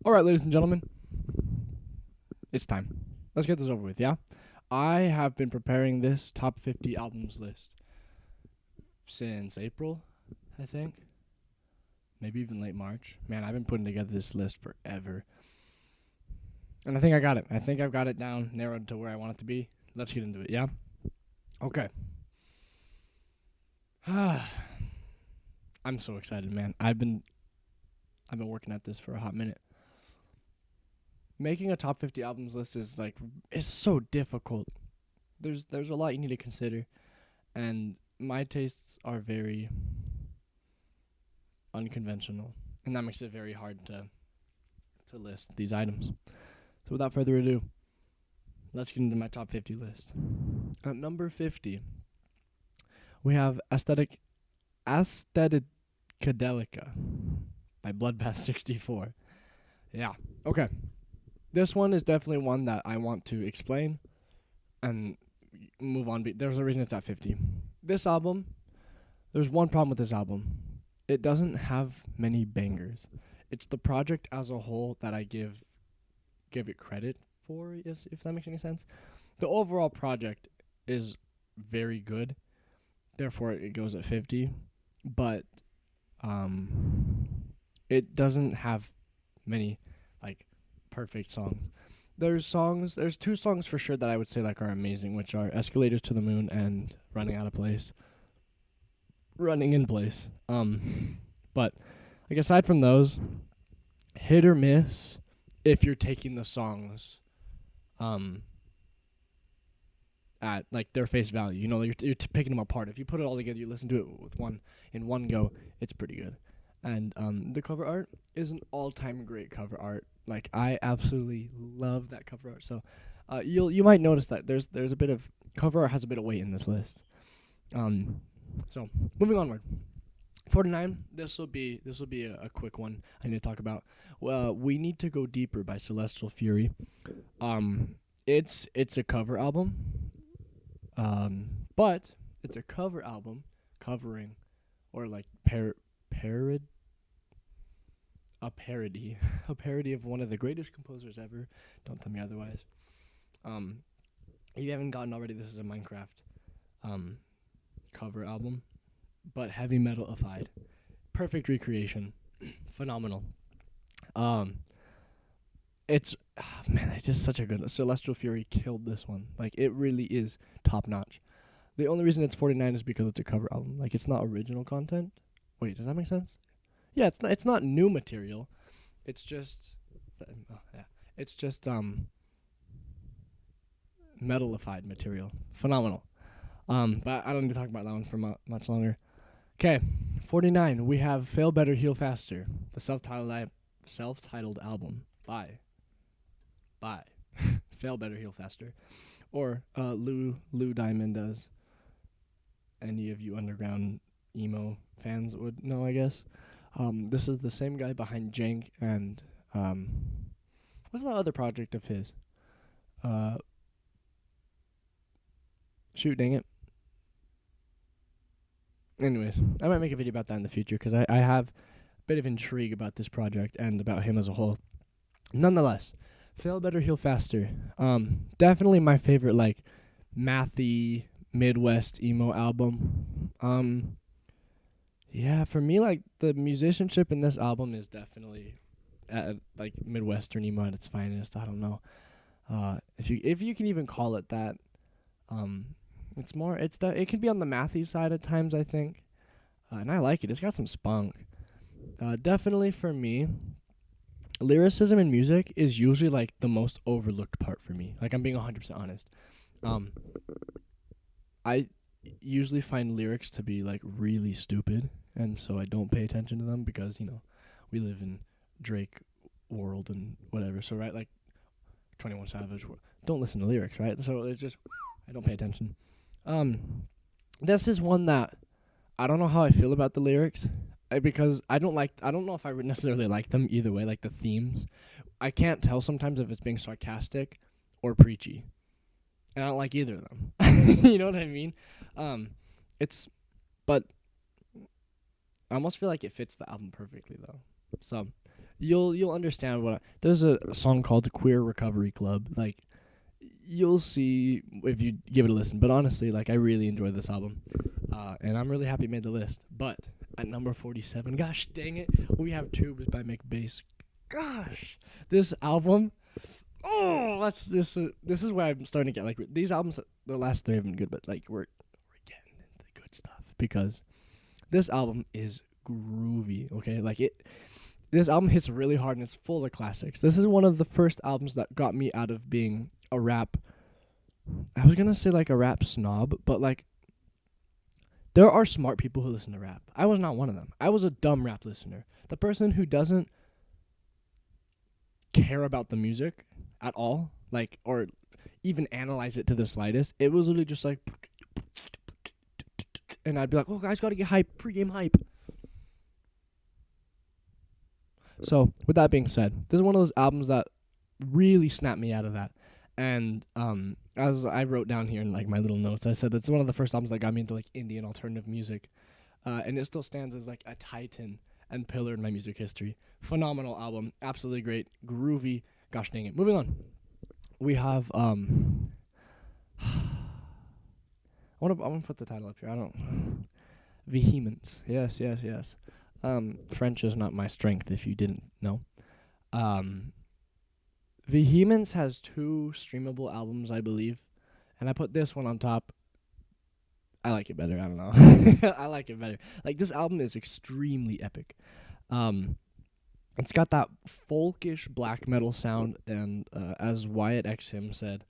All right, ladies and gentlemen, it's time. Let's get this over with, yeah? I have been preparing this top 50 albums list since April, I think. Maybe even late March. Man, I've been putting together this list forever. And I think I got it. I think I've got it down, narrowed to where I want it to be. Let's get into it, yeah? Okay. I'm so excited, man. I've been working at this for a hot minute. Making a top 50 albums list is so difficult. There's a lot you need to consider, and my tastes are very unconventional, and that makes it very hard to list these items. So without further ado, let's get into my top 50 list. At number 50, we have Aestheticadelica by Bloodbath 64. Yeah, okay. This one is definitely one that I want to explain and move on. There's a reason it's at 50. This album, there's one problem with this album. It doesn't have many bangers. It's the project as a whole that I give it credit for, if that makes any sense. The overall project is very good. Therefore, it goes at 50. But it doesn't have many, perfect songs. There's two songs for sure that I would say are amazing, which are Escalators to the Moon and Running in Place. But aside from those, hit or miss if you're taking the songs at their face value. You know, you're picking them apart. If you put it all together, you listen to it in one go, it's pretty good. And the cover art is an all-time great cover art. I absolutely love that cover art. So you might notice that there's a bit of cover art has a bit of weight in this list. So moving onward. 49. This will be a quick one I need to talk about. Well, We Need to Go Deeper by Celestial Fury. It's a cover album. But it's a cover album covering or a parody of one of the greatest composers ever. Don't tell me otherwise. If you haven't gotten already, this is a Minecraft cover album, but heavy metalified. Perfect recreation. Phenomenal. It's just such a good. Celestial Fury killed this one. It really is top notch. The only reason it's 49 is because it's a cover album. It's not original content. Wait, does that make sense? Yeah, it's not new material. It's just metalified material. Phenomenal. But I don't need to talk about that one for much longer. Okay, 49. We have Fail Better, Heal Faster, the self-titled album by Fail Better, Heal Faster, or Lou Diamond, as any of you underground emo fans would know, I guess. This is the same guy behind Jank and what's the other project of his? Shoot, dang it. Anyways, I might make a video about that in the future because I have a bit of intrigue about this project and about him as a whole. Nonetheless, Fail Better, Heal Faster. Definitely my favorite mathy Midwest emo album. Yeah, for me, the musicianship in this album is definitely Midwestern emo at its finest. I don't know if you can even call it that. It's more. It can be on the mathy side at times, I think, and I like it. It's got some spunk. Definitely for me, lyricism in music is usually the most overlooked part for me. I'm being 100% honest. I usually find lyrics to be really stupid, and so I don't pay attention to them because we live in Drake world and whatever. So 21 Savage, don't listen to lyrics, right? So it's just I don't pay attention. This is one that I don't know how I feel about the lyrics because I don't know if I would necessarily like them either way. The themes, I can't tell sometimes if it's being sarcastic or preachy, and I don't like either of them. You know what I mean? But I almost feel like it fits the album perfectly though. So you'll understand there's a song called Queer Recovery Club. Like, you'll see if you give it a listen. But honestly, like, I really enjoy this album, and I'm really happy it made the list. But at number 47, gosh dang it, we have Tubes by McBass. Gosh, this album. Oh, this is where I'm starting to get like these albums. The last three have been good, but like we're getting into the good stuff because this album is groovy. Okay, like this album hits really hard and it's full of classics. This is one of the first albums that got me out of being a rap. I was gonna say like a rap snob, but like there are smart people who listen to rap. I was not one of them. I was a dumb rap listener. The person who doesn't care about the music at all, like, or even analyze it to the slightest. It was literally just like, and I'd be like, oh, guys, gotta get hype, pregame hype. So, with that being said, this is one of those albums that really snapped me out of that. And as I wrote down here in like my little notes, I said it's one of the first albums that got me into like Indian alternative music, and it still stands as like a titan and pillar in my music history. Phenomenal album, absolutely great, groovy. Gosh dang it. Moving on, we have I want to put the title up here. I don't Vehemence. Yes. French is not my strength, if you didn't know. Vehemence has 2 streamable albums, I believe, and I put this one on top. I like it better. I don't know. I like it better. Like, this album is extremely epic. It's got that folkish black metal sound, and as Wyatt Xim said,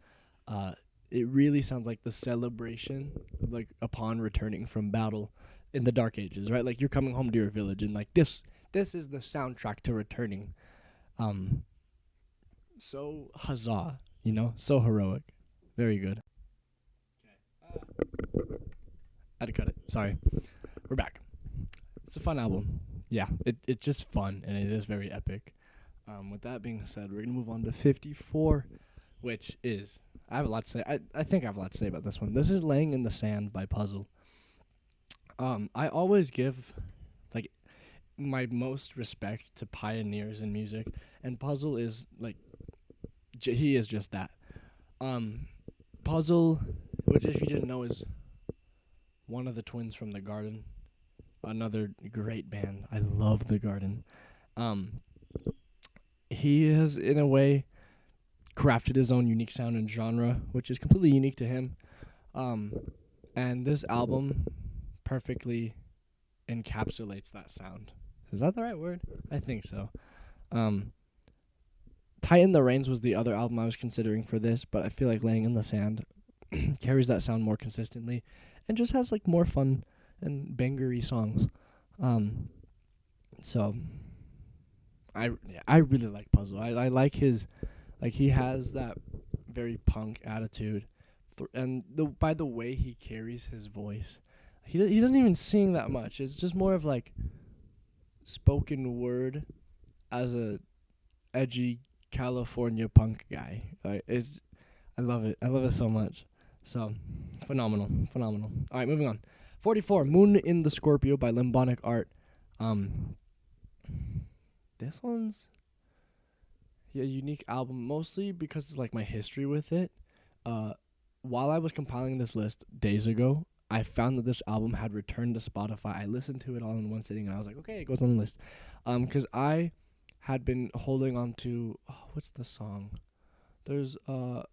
it really sounds like the celebration, like upon returning from battle in the Dark Ages, right? Like, you're coming home to your village, and like this is the soundtrack to returning. So huzzah, so heroic, very good. I had to cut it. Sorry. We're back. It's a fun album. Yeah, it's just fun, and it is very epic. With that being said, we're going to move on to 54, which is... I have a lot to say. I think I have a lot to say about this one. This is Laying in the Sand by Puzzle. I always give, like, my most respect to pioneers in music, and Puzzle is, like... he is just that. Puzzle, which if you didn't know is one of the twins from The Garden, another great band. I love The Garden. He has, in a way, crafted his own unique sound and genre, which is completely unique to him. And this album perfectly encapsulates that sound. Is that the right word? I think so. Tighten the Reins was the other album I was considering for this, but I feel like Laying in the Sand carries that sound more consistently and just has like more fun and bangery songs. So I really like Puzzle. I like his, like, he has that very punk attitude, and by the way he carries his voice, he doesn't even sing that much. It's just more of like spoken word as a edgy California punk guy. I love it. I love it so much. So phenomenal. All right, moving on. 44, Moon in the Scorpio by Limbonic Art. This one's a unique album, mostly because of like my history with it. While I was compiling this list days ago, I found that this album had returned to Spotify. I listened to it all in one sitting, and I was like, okay, it goes on the list. Because I had been holding on to, what's the song? There's a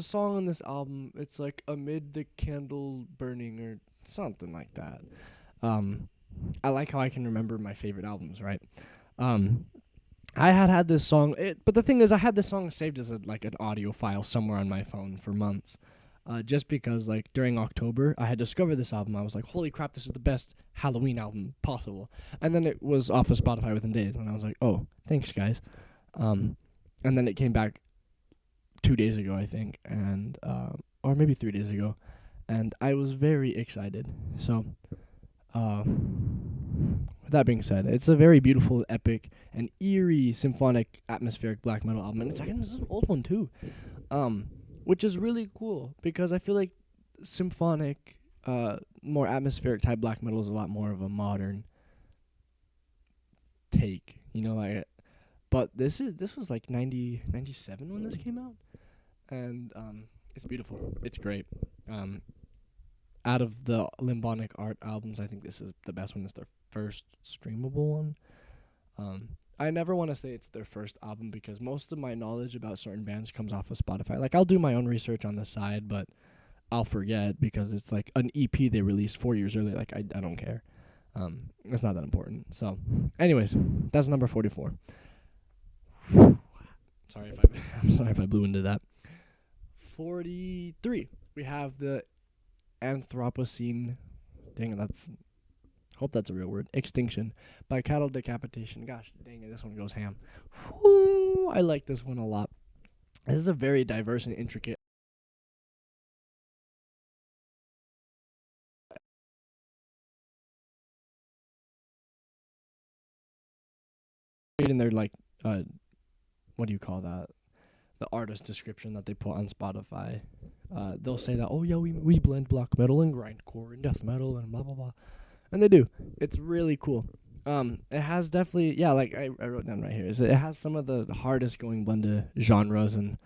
song on this album. It's like Amid the Candle Burning or something like that. I like how I can remember my favorite albums, right? I had this song, but the thing is, I had this song saved as an audio file somewhere on my phone for months. Just because, like, during October, I had discovered this album. I was like, holy crap, this is the best Halloween album possible. And then it was off of Spotify within days, and I was like, oh, thanks, guys. And then it came back 2 days ago, I think, and or maybe 3 days ago, and I was very excited. So, with that being said, it's a very beautiful, epic, and eerie, symphonic, atmospheric black metal album, and it's an old one, too. Which is really cool, because I feel like symphonic, more atmospheric type black metal is a lot more of a modern take, You know, like, but this was like 97 when this came out, and it's beautiful. It's great. Um, Out of the Limbonic Art albums, I think this is the best one. It's their first streamable one. I never want to say it's their first album because most of my knowledge about certain bands comes off of Spotify. Like, I'll do my own research on the side, but I'll forget because it's like an EP they released 4 years earlier. Like, I don't care. It's not that important. So, anyways, that's number 44. I'm sorry if I blew into that. 43. We have the Anthropocene. Dang it, hope that's a real word. Extinction by cattle decapitation. Gosh, dang it, this one goes ham. Whoo, I like this one a lot. This is a very diverse and intricate. In their like, what do you call that? The artist description that they put on Spotify. They'll say that, oh yeah, we blend black metal and grindcore and death metal and blah blah blah, and they do. It's really cool. It has definitely, yeah, like I wrote down right here, is it has some of the hardest going blend of genres, and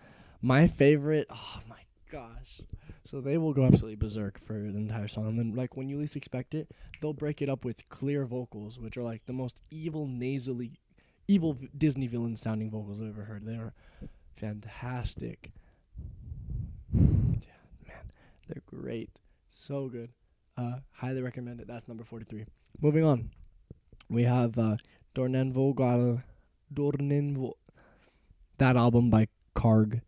my favorite, oh my gosh. So they will go absolutely berserk for the entire song, and then like when you least expect it, they'll break it up with clear vocals, which are like the most evil Disney villain sounding vocals I've ever heard. They are fantastic. Yeah, man, they're great. So good. Highly recommend it. That's number 43. Moving on. We have Dornenvogel. That album by Karg.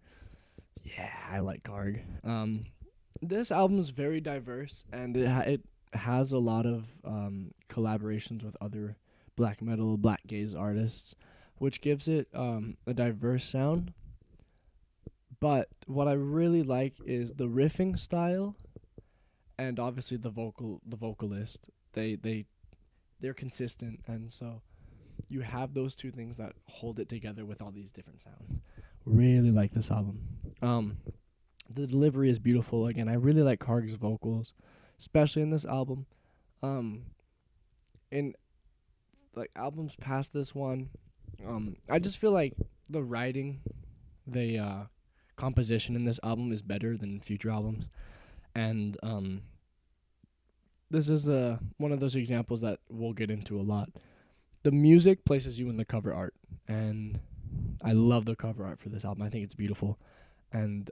Yeah, I like Karg. This album is very diverse, and it has a lot of collaborations with other black metal, black gaze artists, which gives it a diverse sound. But what I really like is the riffing style, and obviously the vocalist. They're consistent, and so you have those two things that hold it together with all these different sounds. Really like this album. The delivery is beautiful. Again, I really like Karg's vocals, especially in this album. In like albums past this one, I just feel like the writing, the composition in this album is better than future albums, and this is one of those examples that we'll get into a lot. The music places you in the cover art, and I love the cover art for this album. I think it's beautiful, and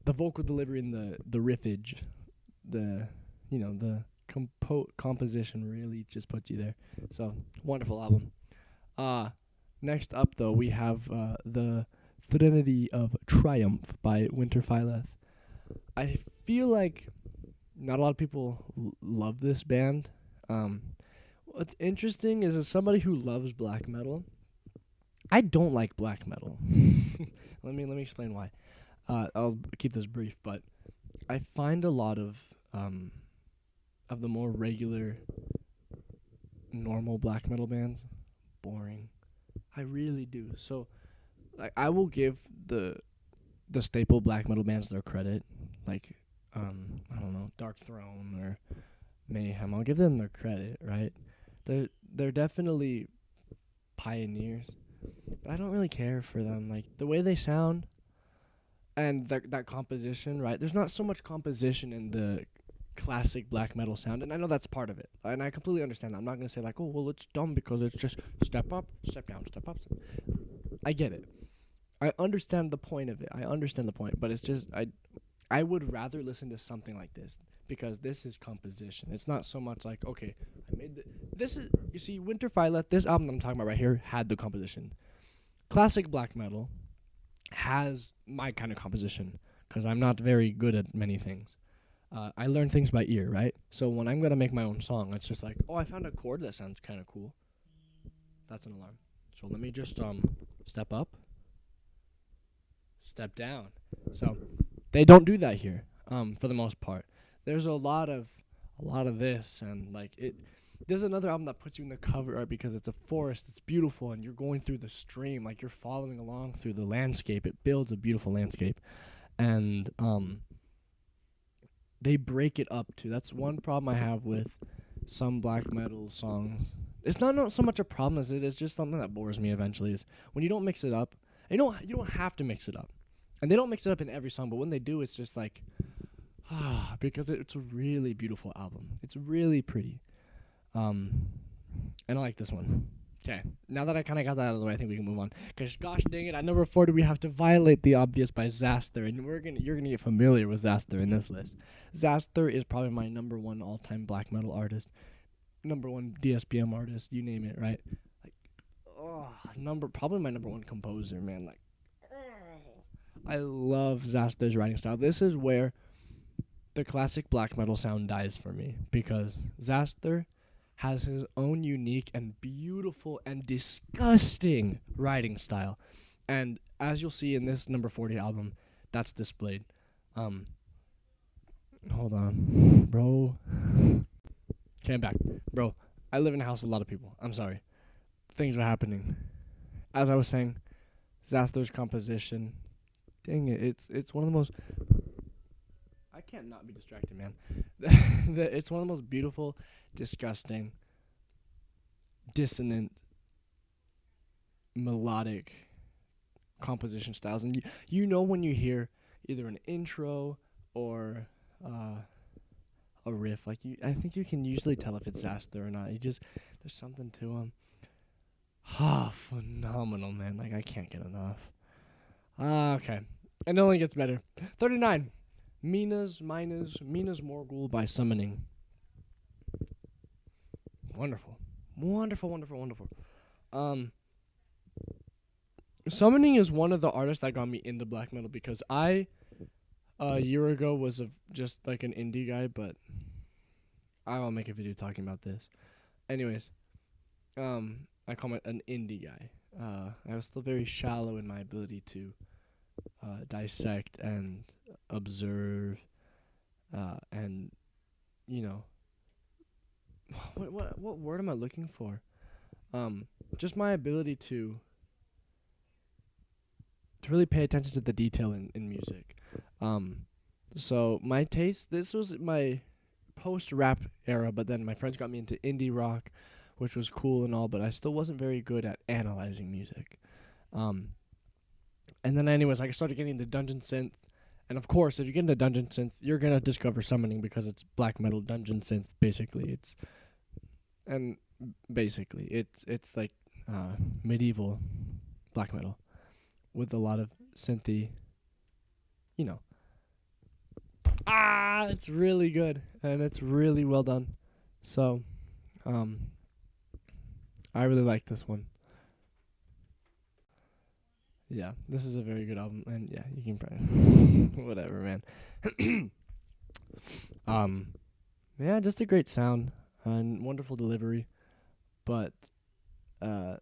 the vocal delivery and the riffage, the composition really just puts you there. So wonderful album. Next up though we have the Threnody of Triumph by Winterfyleth. I feel like not a lot of people love this band. What's interesting is as somebody who loves black metal, I don't like black metal. Let me explain why. I'll keep this brief, but I find a lot of the more regular, normal black metal bands boring. I really do. So, like, I will give the staple black metal bands their credit, like I don't know, Dark Throne or Mayhem. I'll give them their credit, right? They're definitely pioneers, but I don't really care for them. Like the way they sound and that composition, right? There's not so much composition in the classic black metal sound, and I know that's part of it, and I completely understand that. I'm not gonna say like, oh well, it's dumb because it's just step up, step down, step up. I get it. I understand the point of it. But it's just I would rather listen to something like this because this is composition. It's not so much like, okay, I made this is, you see, Winterfyleth, this album that I'm talking about right here had the composition. Classic black metal has my kind of composition because I'm not very good at many things. I learn things by ear, right? So when I'm gonna make my own song, it's just like, oh, I found a chord that sounds kind of cool. That's an alarm. So let me just step up, step down. So they don't do that here, for the most part. There's a lot of this, and like it. There's another album that puts you in the cover art because it's a forest, it's beautiful, and you're going through the stream, like you're following along through the landscape. It builds a beautiful landscape, and they break it up too. That's one problem I have with some black metal songs It's not so much a problem as it is just something that bores me eventually. Is when you don't mix it up. You don't have to mix it up, and they don't mix it up in every song. But when they do, it's just like because it's a really beautiful album. It's really pretty. And I like this one. Okay, now that I kind of got that out of the way, I think we can move on. Cause gosh dang it, at number 40 we have to Violate the Obvious by Xasthur, and you're gonna get familiar with Xasthur in this list. Xasthur is probably my number one all-time black metal artist, number one DSPM artist, you name it, right? Like, probably my number one composer, man. Like, I love Xasthur's writing style. This is where the classic black metal sound dies for me because Xasthur has his own unique and beautiful and disgusting writing style. And as you'll see in this number 40 album, that's displayed. Hold on, bro. Okay, I'm back. Bro, I live in a house with a lot of people. I'm sorry. Things are happening. As I was saying, Xasthur's composition, dang it, it's one of the most... I can't not be distracted, man. It's one of the most beautiful, disgusting, dissonant, melodic composition styles. And you know when you hear either an intro or a riff, I think you can usually tell if it's Xasthur or not. There's something to him. Phenomenal, man. Like, I can't get enough. Okay. And it only gets better. 39. Minas Morgul by Summoning. Wonderful. Summoning is one of the artists that got me into black metal because I, a year ago, was just like an indie guy, but I will make a video talking about this. Anyways, I call it an indie guy. I was still very shallow in my ability to dissect and observe, and what word am I looking for? Just my ability to really pay attention to the detail in music. So my taste, this was my post-rap era, but then my friends got me into indie rock, which was cool and all, but I still wasn't very good at analyzing music. And then anyways, I started getting the dungeon synth. And of course, if you get into dungeon synth, you're going to discover Summoning because it's black metal dungeon synth, basically. It's like medieval black metal with a lot of synthy, it's really good and it's really well done. So, I really like this one. Yeah, this is a very good album, and yeah, you can probably whatever, man. Yeah, just a great sound and wonderful delivery, but who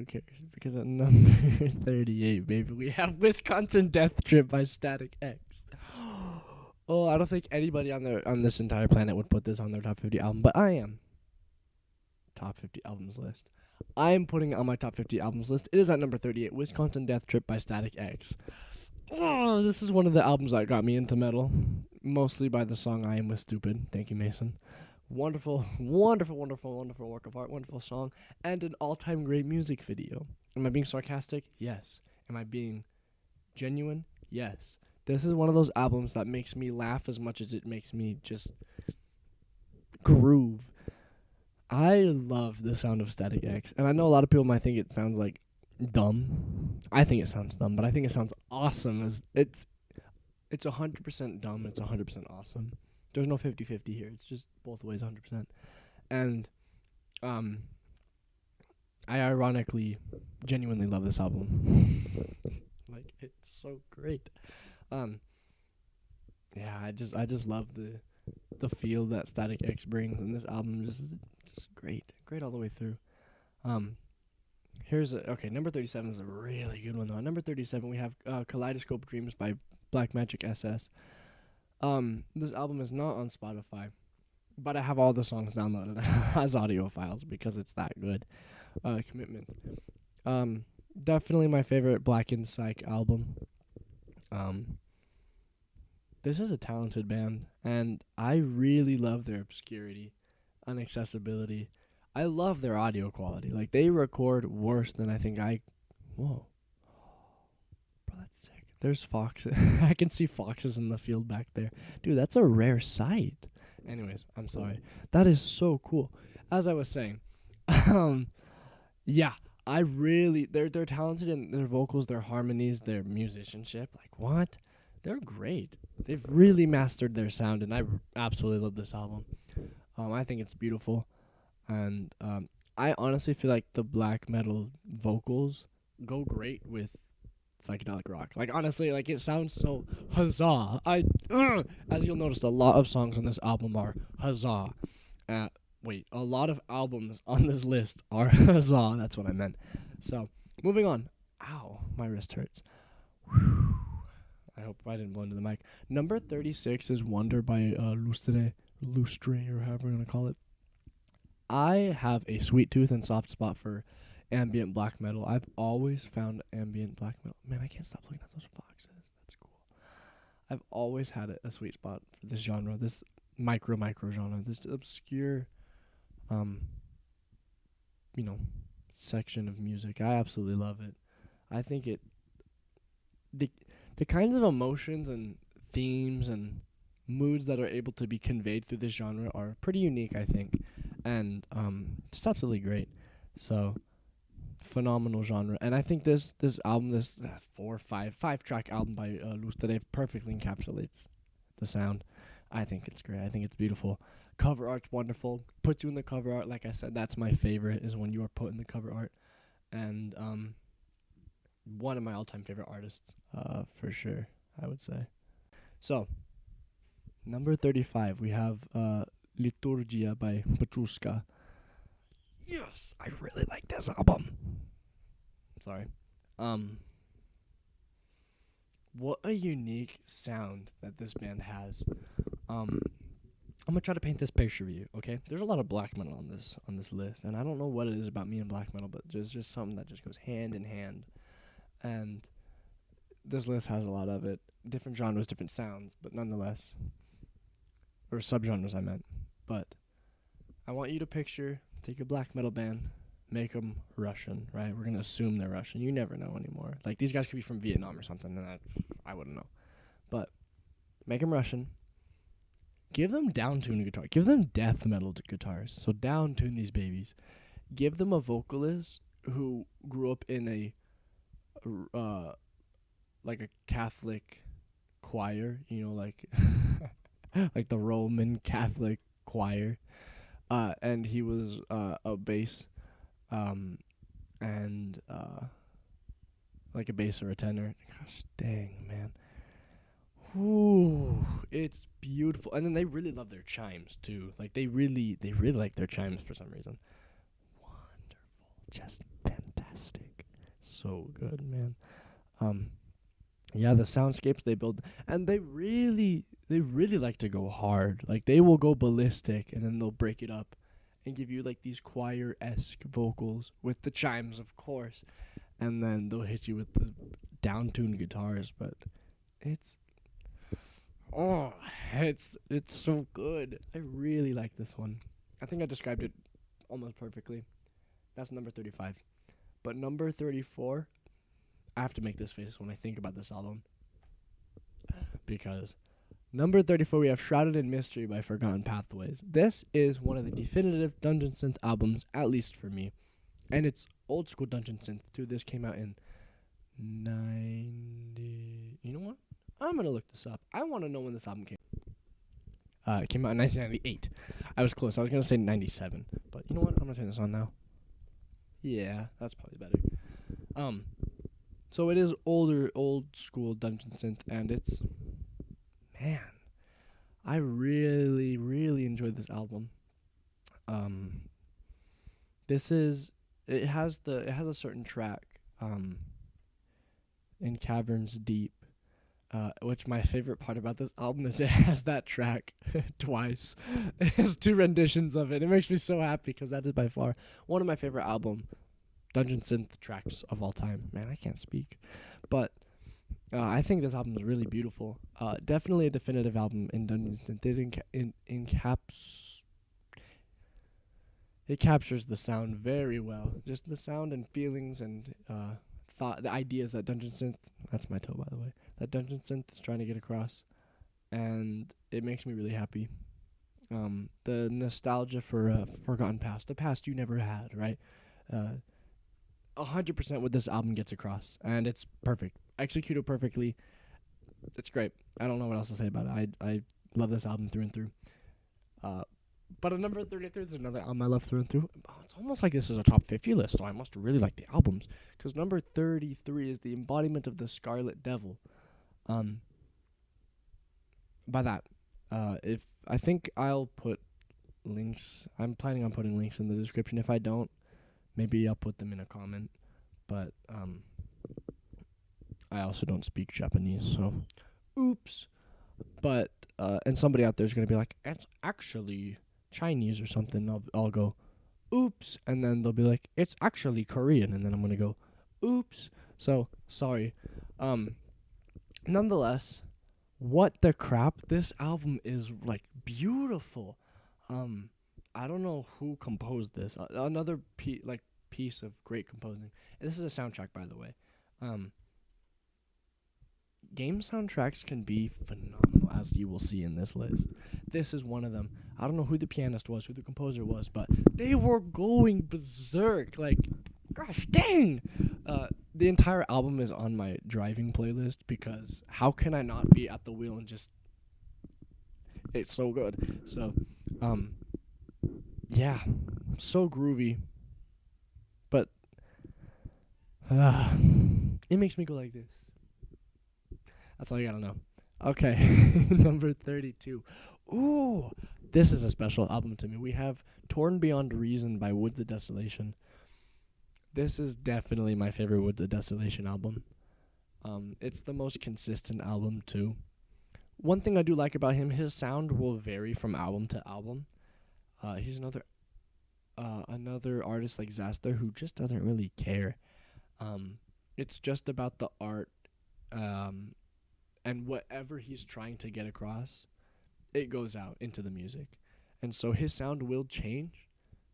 cares? Because at number 38, baby, we have Wisconsin Death Trip by Static X. Oh, I don't think anybody on this entire planet would put this on their top 50 album, but I am. Top 50 albums list. I am putting it on my top 50 albums list. It is at number 38, Wisconsin Death Trip by Static X. Oh, this is one of the albums that got me into metal, mostly by the song I Am With Stupid. Thank you, Mason. Wonderful work of art, wonderful song, and an all-time great music video. Am I being sarcastic? Yes. Am I being genuine? Yes. This is one of those albums that makes me laugh as much as it makes me just groove. I love the sound of Static X, and I know a lot of people might think it sounds like dumb. I think it sounds dumb, but I think it sounds awesome. It's 100% dumb. It's 100% awesome. There's no 50-50 here. It's just both ways 100%. And I ironically genuinely love this album. Like, it's so great. Yeah, I just love the feel that Static X brings, and this album just great all the way through. Number 37 is a really good one though. Number 37 we have Kaleidoscope Dreams by Black Magic SS. This album is not on Spotify, but I have all the songs downloaded as audio files because it's that good. Commitment. Definitely my favorite Blackened Psych album. This is a talented band, and I really love their obscurity. unaccessibility. I love their audio quality. Like they record worse than I think I. Whoa, bro, that's sick. There's foxes. I can see foxes in the field back there, dude. That's a rare sight. Anyways, I'm sorry. That is so cool. As I was saying, um, yeah, I really they're talented in their vocals, their harmonies, their musicianship. Like what? They're great. They've really mastered their sound, and I absolutely love this album. I think it's beautiful, and I honestly feel like the black metal vocals go great with psychedelic rock. Like honestly, like it sounds so huzzah. As you'll notice, a lot of songs on this album are huzzah. Uh, a lot of albums on this list are huzzah. That's what I meant. So moving on. Ow, my wrist hurts. Whew. I hope I didn't blow into the mic. Number 36 is Wonder by Lustre, or however we're gonna call it. I have a sweet tooth and soft spot for ambient black metal. I've always found ambient black metal. Man, I can't stop looking at those foxes. That's cool. I've always had a sweet spot for this genre, this micro genre, this obscure, section of music. I absolutely love it. I think the kinds of emotions and themes and moods that are able to be conveyed through this genre are pretty unique, I think, and just absolutely great. So phenomenal genre, and I think this album, this five track album by Lustre perfectly encapsulates the sound. I think it's great. I think it's beautiful. Cover art's wonderful. Puts you in the cover art. Like I said, that's my favorite, is when you are put in the cover art, and one of my all-time favorite artists, for sure, I would say. So number 35, we have Liturgia by Petrushka. Yes, I really like this album. Sorry. What a unique sound that this band has. I'm gonna try to paint this picture for you, okay? There's a lot of black metal on this list, and I don't know what it is about me and black metal, but there's just something that just goes hand in hand. And this list has a lot of it. Different genres, different sounds, but nonetheless, or subgenres I meant. But I want you to take a black metal band, make them Russian, right? We're going to assume they're Russian. You never know anymore. Like, these guys could be from Vietnam or something, and I wouldn't know. But make them Russian. Give them down-tuned guitar. Give them death metal guitars. So down-tune these babies. Give them a vocalist who grew up in a Catholic choir, like like the Roman Catholic choir. And he was a bass, and like a bass or a tenor. Gosh dang, man. Ooh, it's beautiful. And then they really love their chimes too. Like they really like their chimes for some reason. Wonderful, just fantastic, so good, man. Yeah, the soundscapes they build, and they really like to go hard. Like they will go ballistic, and then they'll break it up, and give you like these choir-esque vocals with the chimes, of course, and then they'll hit you with the down-tuned guitars. But it's so good. I really like this one. I think I described it almost perfectly. That's number 35. But number 34, I have to make this face when I think about this album, because number 34, we have Shrouded in Mystery by Forgotten Pathways. This is one of the definitive Dungeon Synth albums, at least for me. And it's old school Dungeon Synth, too. This came out in 90... You know what? I'm going to look this up. I want to know when this album came. It came out in 1998. I was close. I was going to say 97. But you know what? I'm going to turn this on now. Yeah, that's probably better. So it is old school Dungeon Synth, and it's... Man, I really, really enjoyed this album. It has a certain track, in Caverns Deep, which my favorite part about this album is it has that track twice. It has 2 renditions of it. It makes me so happy because that is by far one of my favorite Dungeon Synth tracks of all time. Man, I can't speak, but I think this album is really beautiful. Definitely a definitive album in Dungeon Synth. It it captures the sound very well. Just the sound and feelings and thought, the ideas that Dungeon Synth. That's my toe, by the way. That Dungeon Synth is trying to get across, and it makes me really happy. The nostalgia for forgotten past, the past you never had, right? 100% what this album gets across, and it's perfect, executed perfectly. It's great. I don't know what else to say about it. I love this album through and through. But at number 33, there's another album I love through and through. It's almost like this is a top 50 list, so I must really like the albums. Because number 33 is the embodiment of the Scarlet Devil. By that, if I think I'll put links. I'm planning on putting links in the description. If I don't, maybe I'll put them in a comment. But I also don't speak Japanese, so oops. But and somebody out there is gonna be like, it's actually Chinese or something. I'll go, oops, and then they'll be like, it's actually Korean, and then I'm gonna go, oops. So sorry. Nonetheless, what the crap? This album is like beautiful. I don't know who composed this. Another piece of great composing. And this is a soundtrack, by the way. Game soundtracks can be phenomenal, as you will see in this list. This is one of them. I don't know who the pianist was, who the composer was, but they were going berserk. Like, gosh dang! The entire album is on my driving playlist because how can I not be at the wheel and just... It's so good. So, yeah, so groovy. But, it makes me go like this. That's all you gotta know. Okay, number 32. Ooh, this is a special album to me. We have Torn Beyond Reason by Woods of Desolation. This is definitely my favorite Woods of Desolation album. It's the most consistent album, too. One thing I do like about him, his sound will vary from album to album. He's another artist like Zaster who just doesn't really care. It's just about the art, and whatever he's trying to get across, it goes out into the music. And so his sound will change,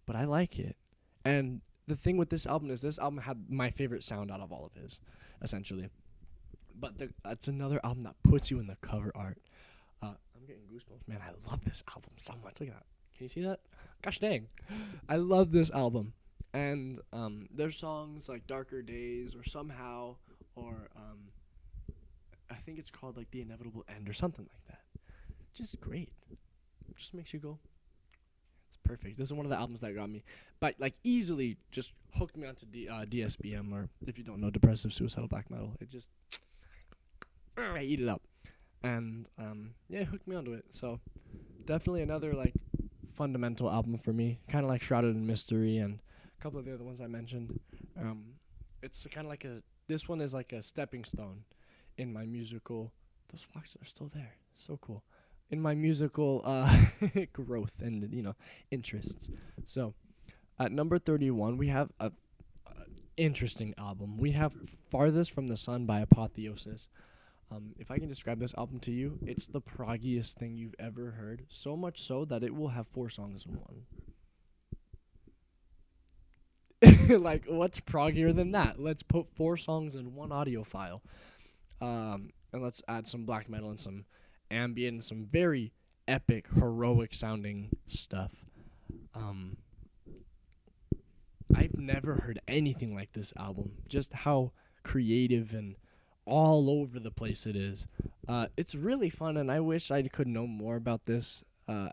but I like it. And the thing with this album is this album had my favorite sound out of all of his, essentially. But it's another album that puts you in the cover art. I'm getting goosebumps. Man, I love this album so much. Look at that. Can you see that? Gosh dang. I love this album. And there's songs like Darker Days or Somehow or... I think it's called like The Inevitable End or something like that. Just great. Just makes you go. It's perfect. This is one of the albums that got me, but like easily just hooked me onto DSBM, or if you don't know, depressive suicidal black metal. It just I eat it up, and yeah, it hooked me onto it. So definitely another like fundamental album for me. Kind of like Shrouded in Mystery and a couple of the other ones I mentioned. It's kind of like this one is like a stepping stone in my musical... Those foxes are still there. So cool. In my musical growth and, interests. So, at number 31, we have a interesting album. We have Farthest from the Sun by Apotheosis. If I can describe this album to you, it's the proggiest thing you've ever heard. So much so that it will have 4 songs in one. Like, what's proggier than that? Let's put 4 songs in one audio file. And let's add some black metal and some ambient and some very epic, heroic sounding stuff. I've never heard anything like this album. Just how creative and all over the place it is. It's really fun, and I wish I could know more about this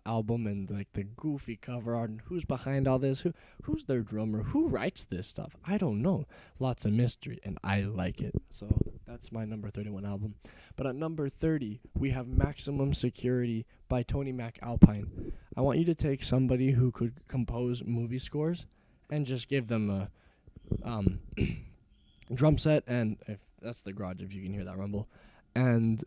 album and like the goofy cover art and who's behind all this, who's their drummer, who writes this stuff. I don't know. Lots of mystery, and I like it. So that's my number 31 album. But at number 30, we have Maximum Security by Tony Mac Alpine. I want you to take somebody who could compose movie scores and just give them a drum set, and if that's the garage, if you can hear that rumble, and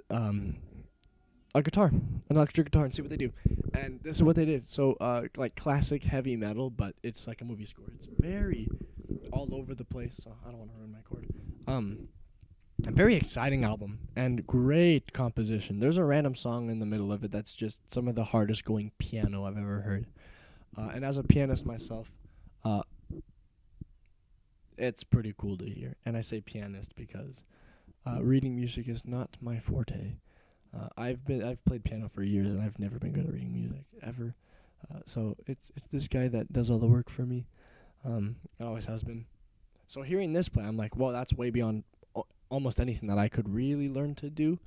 a guitar, an electric guitar, and see what they do. And this is what they did. So, like classic heavy metal, but it's like a movie score. It's very all over the place, so I don't want to ruin my chord. A very exciting album and great composition. There's a random song in the middle of it that's just some of the hardest going piano I've ever heard. And as a pianist myself, Uh, it's pretty cool to hear. And I say pianist because reading music is not my forte. I've played piano for years and I've never been good at reading music ever. So it's this guy that does all the work for me. It always has been. So hearing this play, I'm like, whoa, that's way beyond almost anything that I could really learn to do,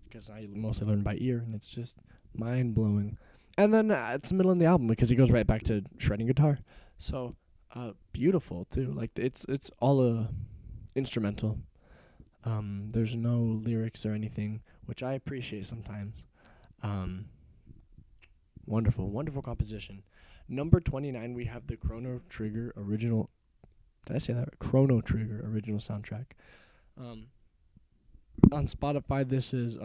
because I mostly learn by ear, and it's just mind blowing. And then it's the middle of the album because he goes right back to shredding guitar. So beautiful too. Like it's all instrumental. There's no lyrics or anything, which I appreciate sometimes. Um, wonderful composition. Number 29, we have the Chrono Trigger original. Did I say that right? Chrono Trigger original soundtrack. On Spotify, this is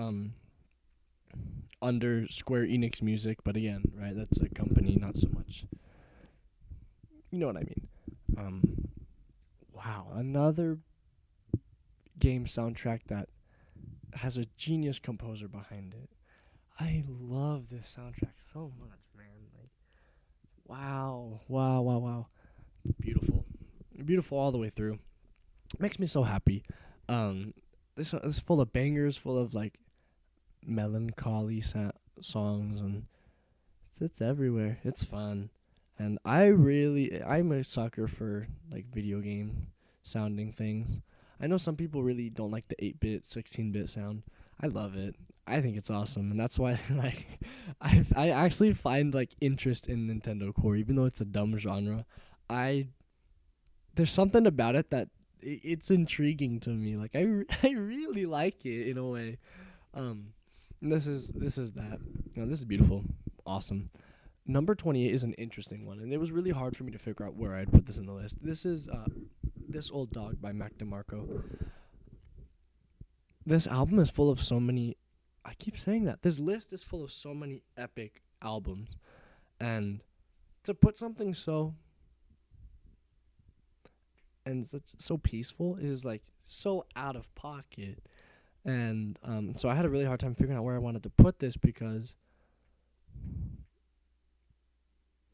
under Square Enix Music, but again, right, that's a company, not so much. You know what I mean. Wow, another game soundtrack that has a genius composer behind it. I love this soundtrack so much, man. Like, wow. Beautiful all the way through. Makes me so happy. This is full of bangers, full of like melancholy songs, and it's everywhere. It's fun, and I'm a sucker for like video game sounding things. I know some people really don't like the 8-bit, 16-bit sound. I love it. I think it's awesome, and that's why like I actually find like interest in Nintendo Core, even though it's a dumb genre. There's something about it that it's intriguing to me. Like I really like it in a way. This is that. This is beautiful, awesome. Number 28 is an interesting one, and it was really hard for me to figure out where I'd put this in the list. This is This Old Dog by Mac DeMarco. This album is full of so many. I keep saying that. This list is full of so many epic albums, and to put something so so peaceful is like so out of pocket. And so I had a really hard time figuring out where I wanted to put this because,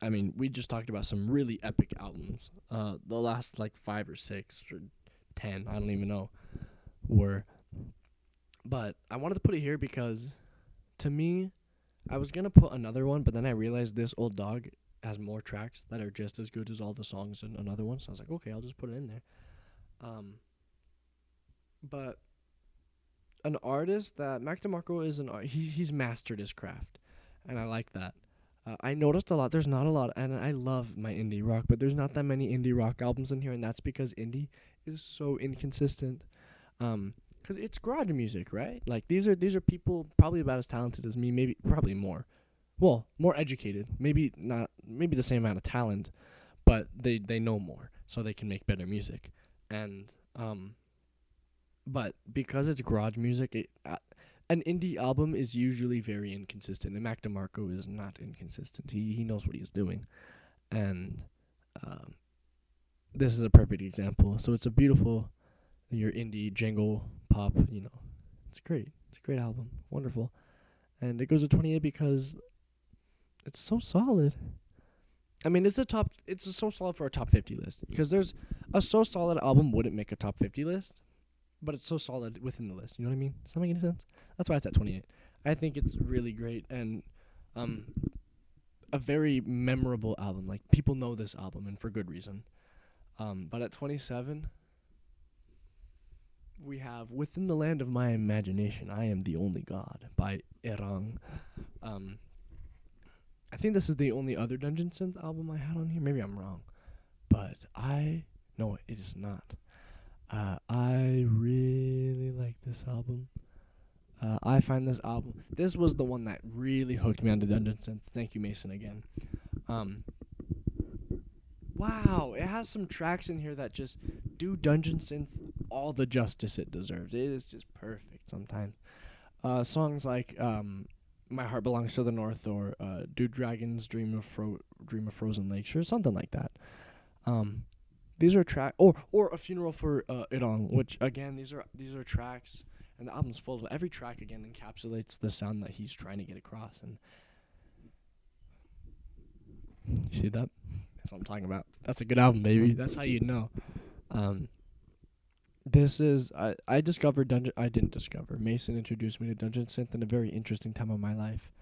I mean, we just talked about some really epic albums. The last like 5 or 6 or 10, I don't even know, were. But I wanted to put it here because, to me, I was gonna put another one, but then I realized This Old Dog has more tracks that are just as good as all the songs in another one. So I was like, okay, I'll just put it in there. But an artist that Mac DeMarco is he's mastered his craft, and I like that. I noticed a lot. There's not a lot, and I love my indie rock, but there's not that many indie rock albums in here, and that's because indie is so inconsistent. Because it's garage music, right? Like these are people probably about as talented as me, maybe probably more. Well, more educated, maybe the same amount of talent, but they know more, so they can make better music. And but because it's garage music, an indie album is usually very inconsistent, and Mac DeMarco is not inconsistent. He knows what he's doing, and this is a perfect example. So it's a beautiful, your indie jangle pop. It's great. It's a great album, wonderful, and it goes to 28 because it's so solid. I mean, it's so solid for a top 50 list, because there's a so solid album wouldn't make a top 50 list, but it's so solid within the list. You know what I mean? Does that make any sense? That's why it's at 28. I think it's really great and a very memorable album. Like, people know this album, and for good reason. But at 27, we have Within the Land of My Imagination, I Am the Only God by Erang. I think this is the only other Dungeon Synth album I had on here. Maybe I'm wrong. But no, it is not. I really like this album. I find this was the one that really hooked me onto Dungeon Synth. Thank you, Mason, again. Wow, it has some tracks in here that just do Dungeon Synth all the justice it deserves. It is just perfect sometimes. Songs like My Heart Belongs to the North, or Do Dragons Dream of Frozen Lakes, or something like that. These are tracks, or A Funeral for Irong, which again, these are tracks, and the album's full of every track again encapsulates the sound that he's trying to get across. And you see that? That's what I'm talking about. That's a good album, baby. That's how you know. Um, this is I discovered Dungeon. I didn't discover. Mason introduced me to Dungeon Synth in a very interesting time of my life,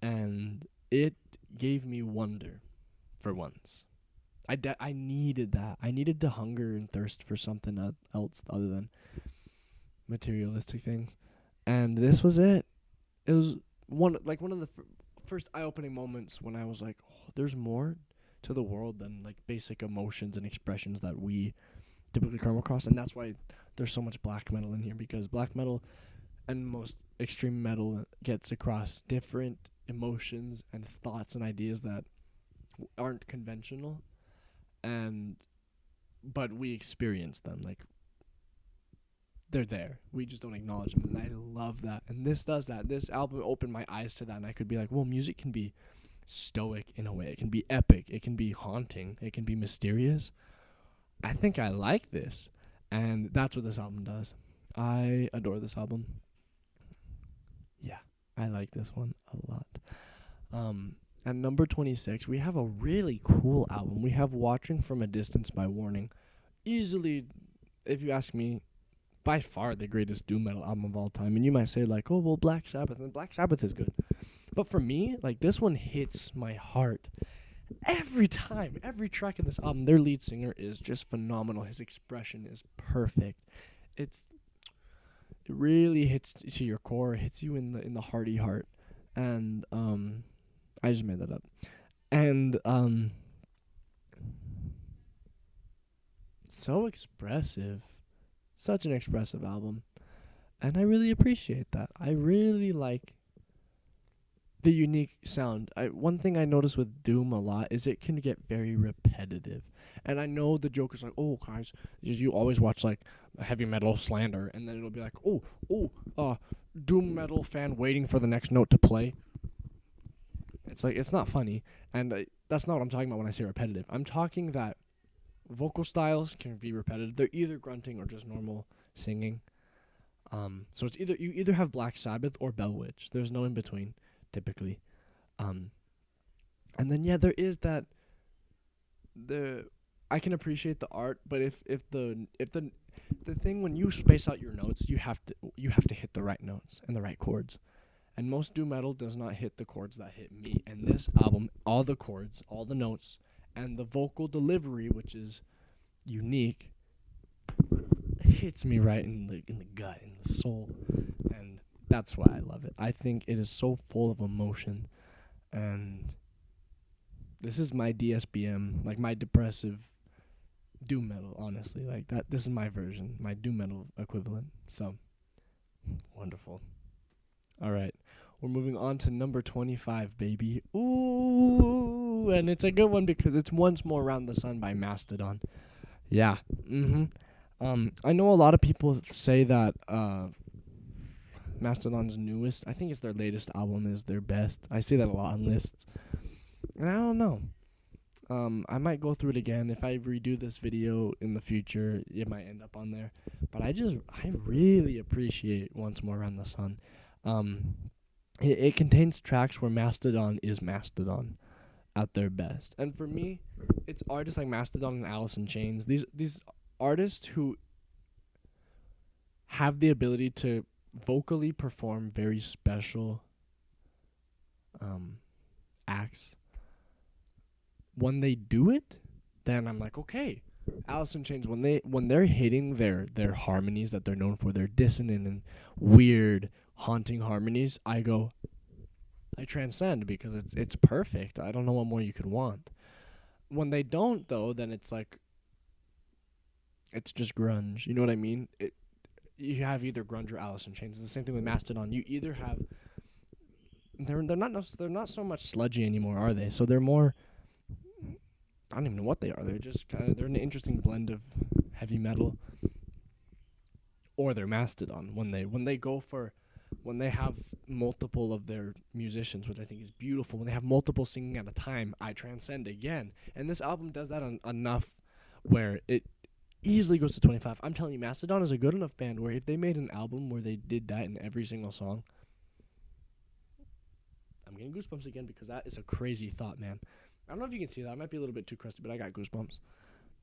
and it gave me wonder, for once. I needed that. I needed to hunger and thirst for something else other than materialistic things, and this was it. It was one of the first eye-opening moments when I was like, oh, there's more to the world than like basic emotions and expressions that we typically come across, and that's why there's so much black metal in here, because black metal and most extreme metal gets across different emotions and thoughts and ideas that aren't conventional, and but we experience them. Like, they're there. We just don't acknowledge them, and I love that. And this does that. This album opened my eyes to that, and I could be like, well, music can be stoic in a way. It can be epic. It can be haunting. It can be mysterious. I think I like this, and that's what this album does. I adore this album. Yeah, I like this one a lot. At number 26, we have a really cool album. We have Watching from a Distance by Warning. Easily, if you ask me, by far the greatest doom metal album of all time. And you might say, like, oh, well, Black Sabbath. And Black Sabbath is good. But for me, like, this one hits my heart every time. Every track in this album, their lead singer is just phenomenal. His expression is perfect. It really hits to your core. It hits you in the hearty heart. And I just made that up. And so expressive. Such an expressive album. And I really appreciate that. I really like the unique sound. One thing I notice with doom a lot is it can get very repetitive. And I know the joke is like, oh, guys, you always watch like heavy metal slander, and then it'll be like, doom metal fan waiting for the next note to play. It's like, it's not funny, and that's not what I'm talking about when I say repetitive. I'm talking that vocal styles can be repetitive. They're either grunting or just normal singing. So it's you either have Black Sabbath or Bell Witch. There's no in between, typically. And then there is that. I can appreciate the art, but if the thing, when you space out your notes, you have to hit the right notes and the right chords. And most doom metal does not hit the chords that hit me. And this album, all the chords, all the notes, and the vocal delivery, which is unique, hits me right in the gut, in the soul. And that's why I love it. I think it is so full of emotion. And this is my DSBM, like my depressive doom metal, honestly. Like that, this is my version, my doom metal equivalent. So, wonderful. All right. We're moving on to number 25, baby. Ooh, and it's a good one because it's Once More Around the Sun by Mastodon. Yeah. I know a lot of people say that Mastodon's newest, I think it's their latest album, is their best. I see that a lot on lists. And I don't know. I might go through it again. If I redo this video in the future, it might end up on there. But I really appreciate Once More Around the Sun. It contains tracks where Mastodon is Mastodon at their best. And for me, it's artists like Mastodon and Alice in Chains. These artists who have the ability to vocally perform very special acts. When they do it, then I'm like, okay. Alice in Chains, when they're hitting their harmonies that they're known for, their dissonant and weird, haunting harmonies, I transcend because it's perfect. I don't know what more you could want. When they don't, though, then it's like, it's just grunge. You know what I mean? You have either grunge or Alice in Chains. It's the same thing with Mastodon. You either have they're not so much sludgy anymore, are they? So they're more, I don't even know what they are. They're just they're an interesting blend of heavy metal. Or they're Mastodon when they have multiple of their musicians, which I think is beautiful. When they have multiple singing at a time, I transcend again. And this album does that enough where it easily goes to 25. I'm telling you, Mastodon is a good enough band where if they made an album where they did that in every single song, I'm getting goosebumps again because that is a crazy thought, man. I don't know if you can see that. I might be a little bit too crusty, but I got goosebumps.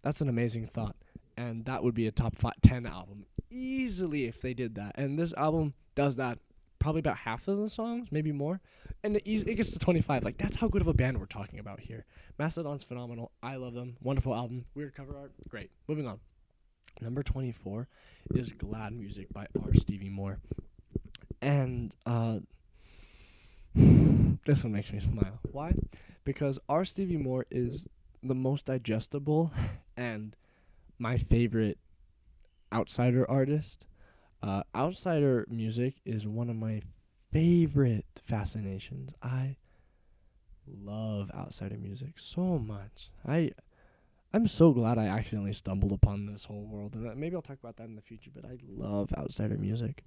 That's an amazing thought. And that would be a top 10 album easily if they did that. And this album does that probably about half of the songs, maybe more. And it gets to 25. Like, that's how good of a band we're talking about here. Mastodon's phenomenal. I love them. Wonderful album. Weird cover art. Great. Moving on. Number 24 is Glad Music by R. Stevie Moore. And this one makes me smile. Why? Because R. Stevie Moore is the most digestible and my favorite outsider artist. Outsider music is one of my favorite fascinations. I love outsider music so much. I'm so glad I accidentally stumbled upon this whole world, and maybe I'll talk about that in the future, but I love outsider music.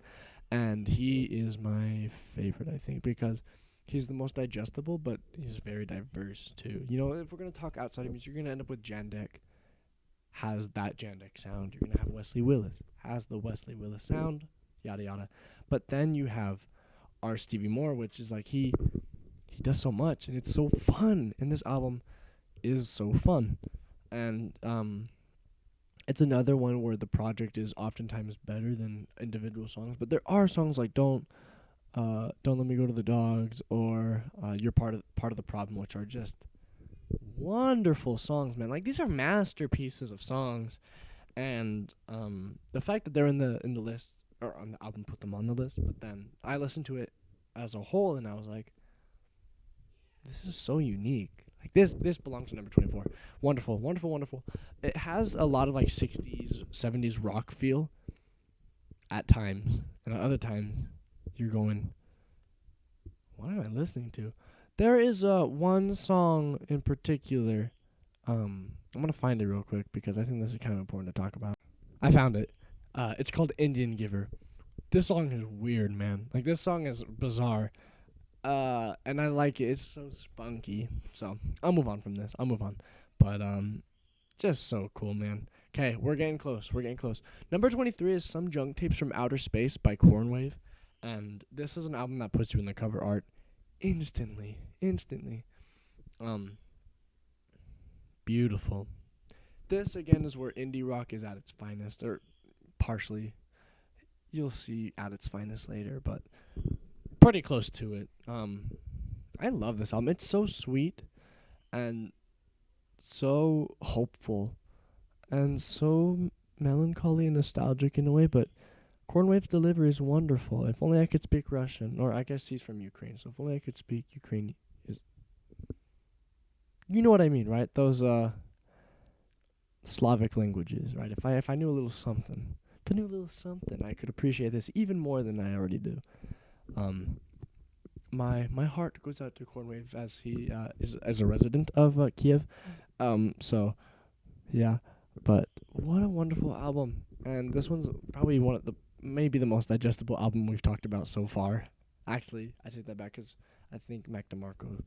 And he is my favorite, I think, because he's the most digestible, but he's very diverse, too. You know, if we're going to talk outsider music, you're going to end up with Jandek, has that Jandek sound. You're going to have Wesley Willis, has the Wesley Willis sound, yada, yada. But then you have R. Stevie Moore, which is like he does so much, and it's so fun. And this album is so fun. And it's another one where the project is oftentimes better than individual songs. But there are songs like Don't Let Me Go to the Dogs or You're Part of the Problem, which are just wonderful songs, man. Like, these are masterpieces of songs. And the fact that they're in the list, or on the album put them on the list, but then I listened to it as a whole and I was like, this is so unique. Like, this belongs to number 24. Wonderful, wonderful, wonderful. It has a lot of like 60s, 70s rock feel at times, and at other times you're going, what am I listening to? There is one song in particular. I'm gonna find it real quick because I think this is kind of important to talk about. I found it. It's called Indian Giver. This song is weird, man. Like, this song is bizarre. And I like it. It's so spunky. So I'll move on from this. But just so cool, man. Okay, we're getting close. Number 23 is Some Junk Tapes from Outer Space by Cornwave. And this is an album that puts you in the cover art instantly. Beautiful. This again is where indie rock is at its finest, or partially. You'll see at its finest later, but pretty close to it. I love this album. It's so sweet and so hopeful and so melancholy and nostalgic in a way, but Cornwave's delivery is wonderful. If only I could speak Russian, or I guess he's from Ukraine, so if only I could speak Ukrainian. You know what I mean, right? Those Slavic languages, right? If I knew a little something, I could appreciate this even more than I already do. My heart goes out to Cornwave as he is as a resident of Kiev. So yeah, but what a wonderful album. And this one's probably maybe the most digestible album we've talked about so far. Actually, I take that back because I think Mac DeMarco would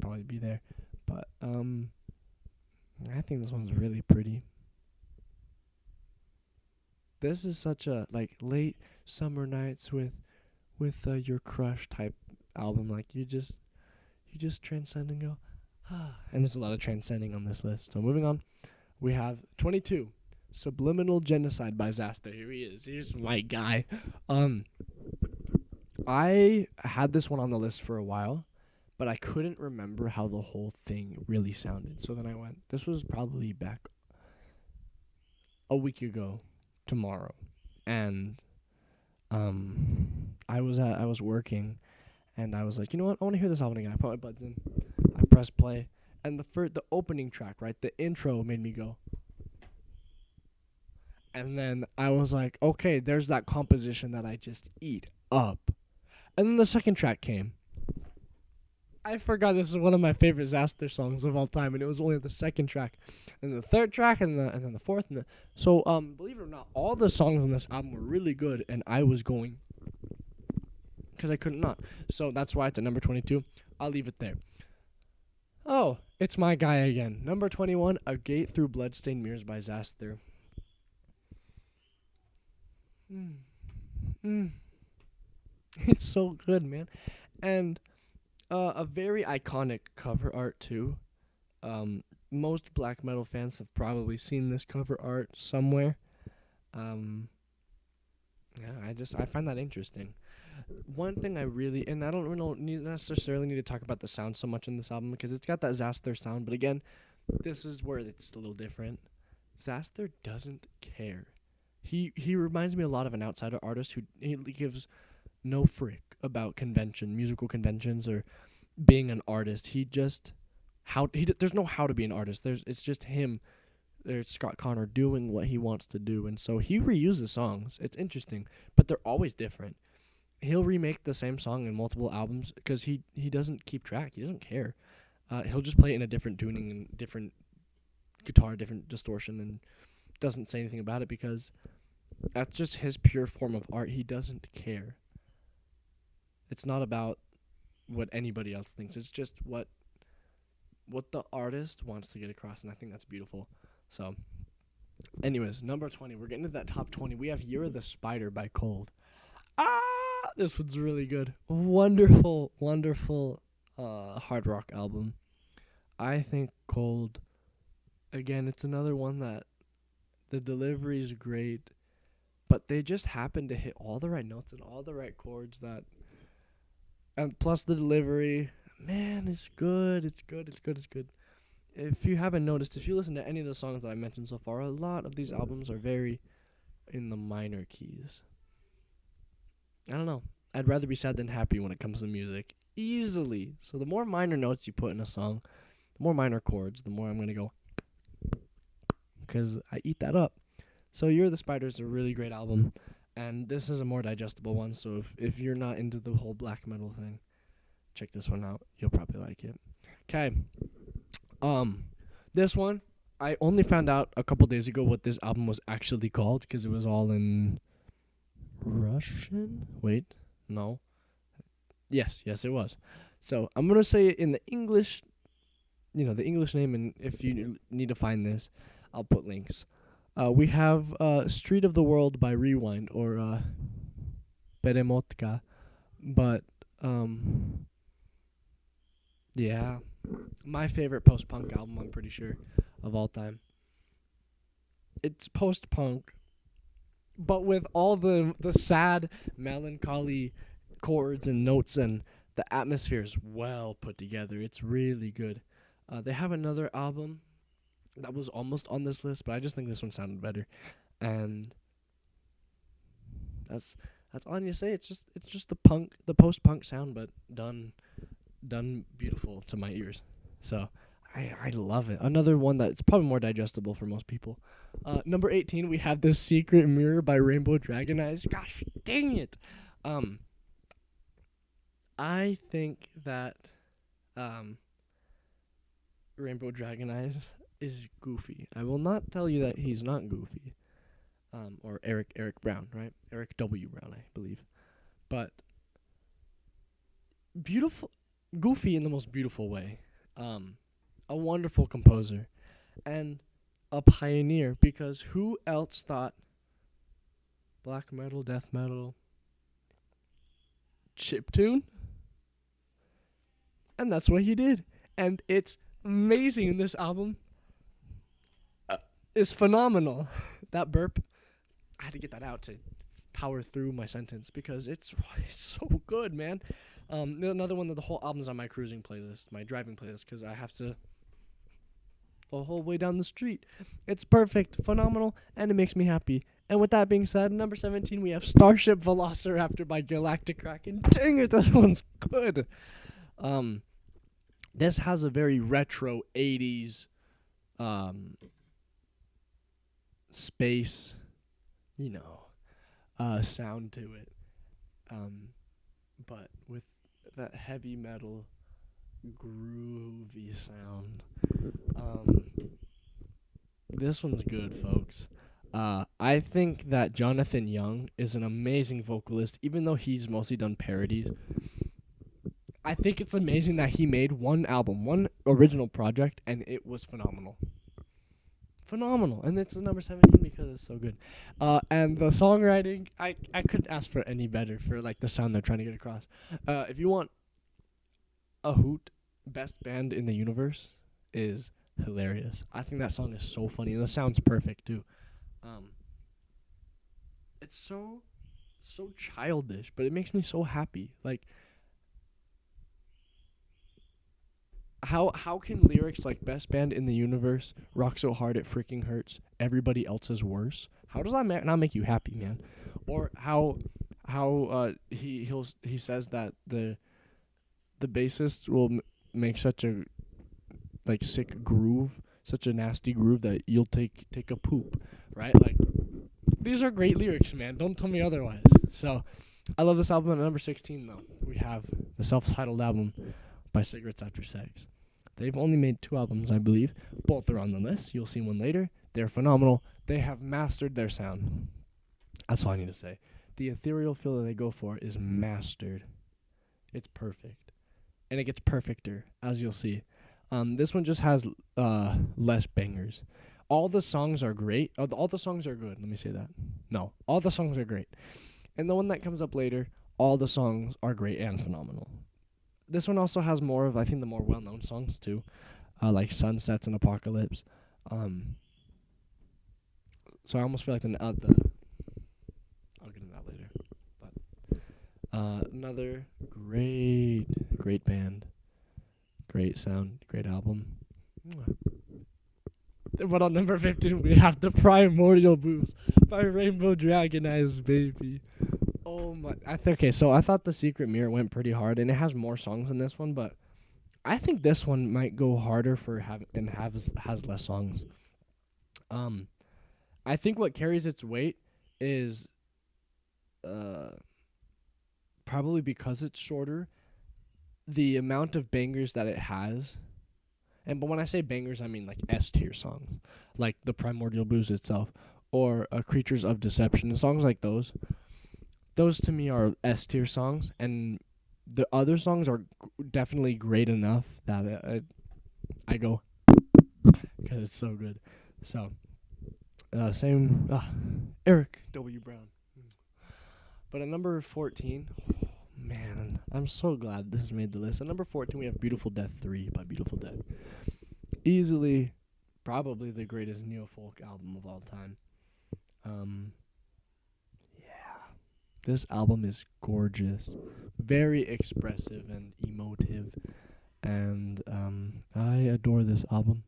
probably be there. But I think this one's really pretty. This is such a like late summer nights with your crush type album. Like, you just transcend and go, ah. And there's a lot of transcending on this list. So moving on, we have 22, Subliminal Genocide by Xasta. Here he is. Here's my guy. I had this one on the list for a while, but I couldn't remember how the whole thing really sounded. So then I went, this was probably back a week ago tomorrow. And I was working, and I was like, you know what? I want to hear this album again. I put my buds in. I pressed play, and the opening track, right, the intro made me go. And then I was like, okay, there's that composition that I just eat up. And then the second track came. I forgot this is one of my favorite Xasta songs of all time, and it was only the second track, and the third track, and then the fourth. So believe it or not, all the songs on this album were really good, and I was going because I couldn't not. So that's why it's at number 22. I'll leave it there. Oh, it's my guy again. Number 21, A Gate Through Bloodstained Mirrors by Xasta. It's so good, man. And a very iconic cover art, too. Most black metal fans have probably seen this cover art somewhere. Um, yeah, I find that interesting. One thing I really, and I don't necessarily need to talk about the sound so much in this album because it's got that Zaster sound, but again, this is where it's a little different. Zaster doesn't care. He reminds me a lot of an outsider artist who he gives no frick about musical conventions, or being an artist. He just there's no how to be an artist. It's just him. There's Scott Connor doing what he wants to do, and so he reuses songs. It's interesting, but they're always different. He'll remake the same song in multiple albums because he doesn't keep track. He doesn't care. He'll just play it in a different tuning and different guitar, different distortion, and doesn't say anything about it because that's just his pure form of art. He doesn't care. It's not about what anybody else thinks. It's just what the artist wants to get across, and I think that's beautiful. So, anyways, number 20. We're getting to that top 20. We have Year of the Spider by Cold. This one's really good. Wonderful, wonderful hard rock album. I think Cold, again, it's another one that the delivery is great, but they just happen to hit all the right notes and all the right chords and plus the delivery, man, it's good. It's good. If you haven't noticed, if you listen to any of the songs that I mentioned so far, a lot of these albums are very in the minor keys. I don't know. I'd rather be sad than happy when it comes to music. Easily. So the more minor notes you put in a song, the more minor chords, the more I'm going to go. Because I eat that up. So Year of the Spider is a really great album. And this is a more digestible one. So if you're not into the whole black metal thing, check this one out. You'll probably like it. Okay. This one, I only found out a couple days ago what this album was actually called because it was all in Russian? Wait, no. Yes, it was. So I'm going to say it in the English, the English name, and if you need to find this, I'll put links. We have Street of the World by Rewind, or Peremotka, but, yeah, my favorite post-punk album, I'm pretty sure, of all time. It's post-punk, but with all the sad, melancholy chords and notes, and the atmosphere is well put together. It's really good. They have another album that was almost on this list, but I just think this one sounded better. And that's all I need to say. It's just the post-punk sound, but done beautiful to my ears. So I love it. Another one that's probably more digestible for most people. Number 18, we have The Secret Mirror by Rainbow Dragon Eyes. Gosh dang it. I think that Rainbow Dragon Eyes is goofy. I will not tell you that he's not goofy. Or Eric Brown, right? Eric W. Brown, I believe. But beautiful, goofy in the most beautiful way. A wonderful composer and a pioneer, because who else thought black metal, death metal, chiptune? And that's what he did. And it's amazing. This album is phenomenal. That burp, I had to get that out to power through my sentence because it's so good, man. Another one that the whole album's on my cruising playlist, my driving playlist, because I have to the whole way down the street. It's perfect, phenomenal, and it makes me happy. And with that being said, number 17, we have Starship Velociraptor by Galactic Kraken. Dang it, this one's good. This has a very retro 80s space, sound to it. But with that heavy metal groovy sound. This one's good, folks. I think that Jonathan Young is an amazing vocalist, even though he's mostly done parodies. I think it's amazing that he made one album, one original project, and it was phenomenal. Phenomenal. And it's the number 17 because it's so good. And the songwriting, I couldn't ask for any better for like the sound they're trying to get across. If you want a hoot, best band in the universe, is hilarious. I think that song is so funny, and the sound's perfect too. Um, it's so childish, but it makes me so happy. Like how can lyrics like "Best Band in the Universe," "Rock So Hard It Freaking Hurts," "Everybody Else Is Worse"? How does that not make you happy, man? Or how he says that the bassist will make such a like sick groove, such a nasty groove that you'll take a poop, right? Like these are great lyrics, man. Don't tell me otherwise. So I love this album. At number 16, though, we have the self-titled album by Cigarettes After Sex. They've only made 2 albums, I believe. Both are on the list. You'll see one later. They're phenomenal. They have mastered their sound. That's all I need to say. The ethereal feel that they go for is mastered. It's perfect. And it gets perfecter, as you'll see. This one just has less bangers. All the songs are great. All the songs are good. Let me say that. No, all the songs are great. And the one that comes up later, all the songs are great and phenomenal. This one also has more of, I think, the more well-known songs too, like Sunsets and Apocalypse. So I almost feel like I'll get into that later. But another great band, great sound, great album. But on number 15, we have The Primordial Boost by Rainbow Dragon Eyes, baby. Oh my! Okay, so I thought The Secret Mirror went pretty hard, and it has more songs than this one, but I think this one might go harder for has less songs. I think what carries its weight is probably because it's shorter, the amount of bangers that it has. But when I say bangers, I mean like S tier songs, like The Primordial Boost itself, or Creatures of Deception, and songs like those. Those to me are S tier songs, and the other songs are definitely great enough that I go because it's so good. So same Eric W. Brown. But at number 14, man, I'm so glad this made the list. At number 14, we have Beautiful Death 3 by Beautiful Death. Easily, probably the greatest neo-folk album of all time. This album is gorgeous, very expressive and emotive, and I adore this album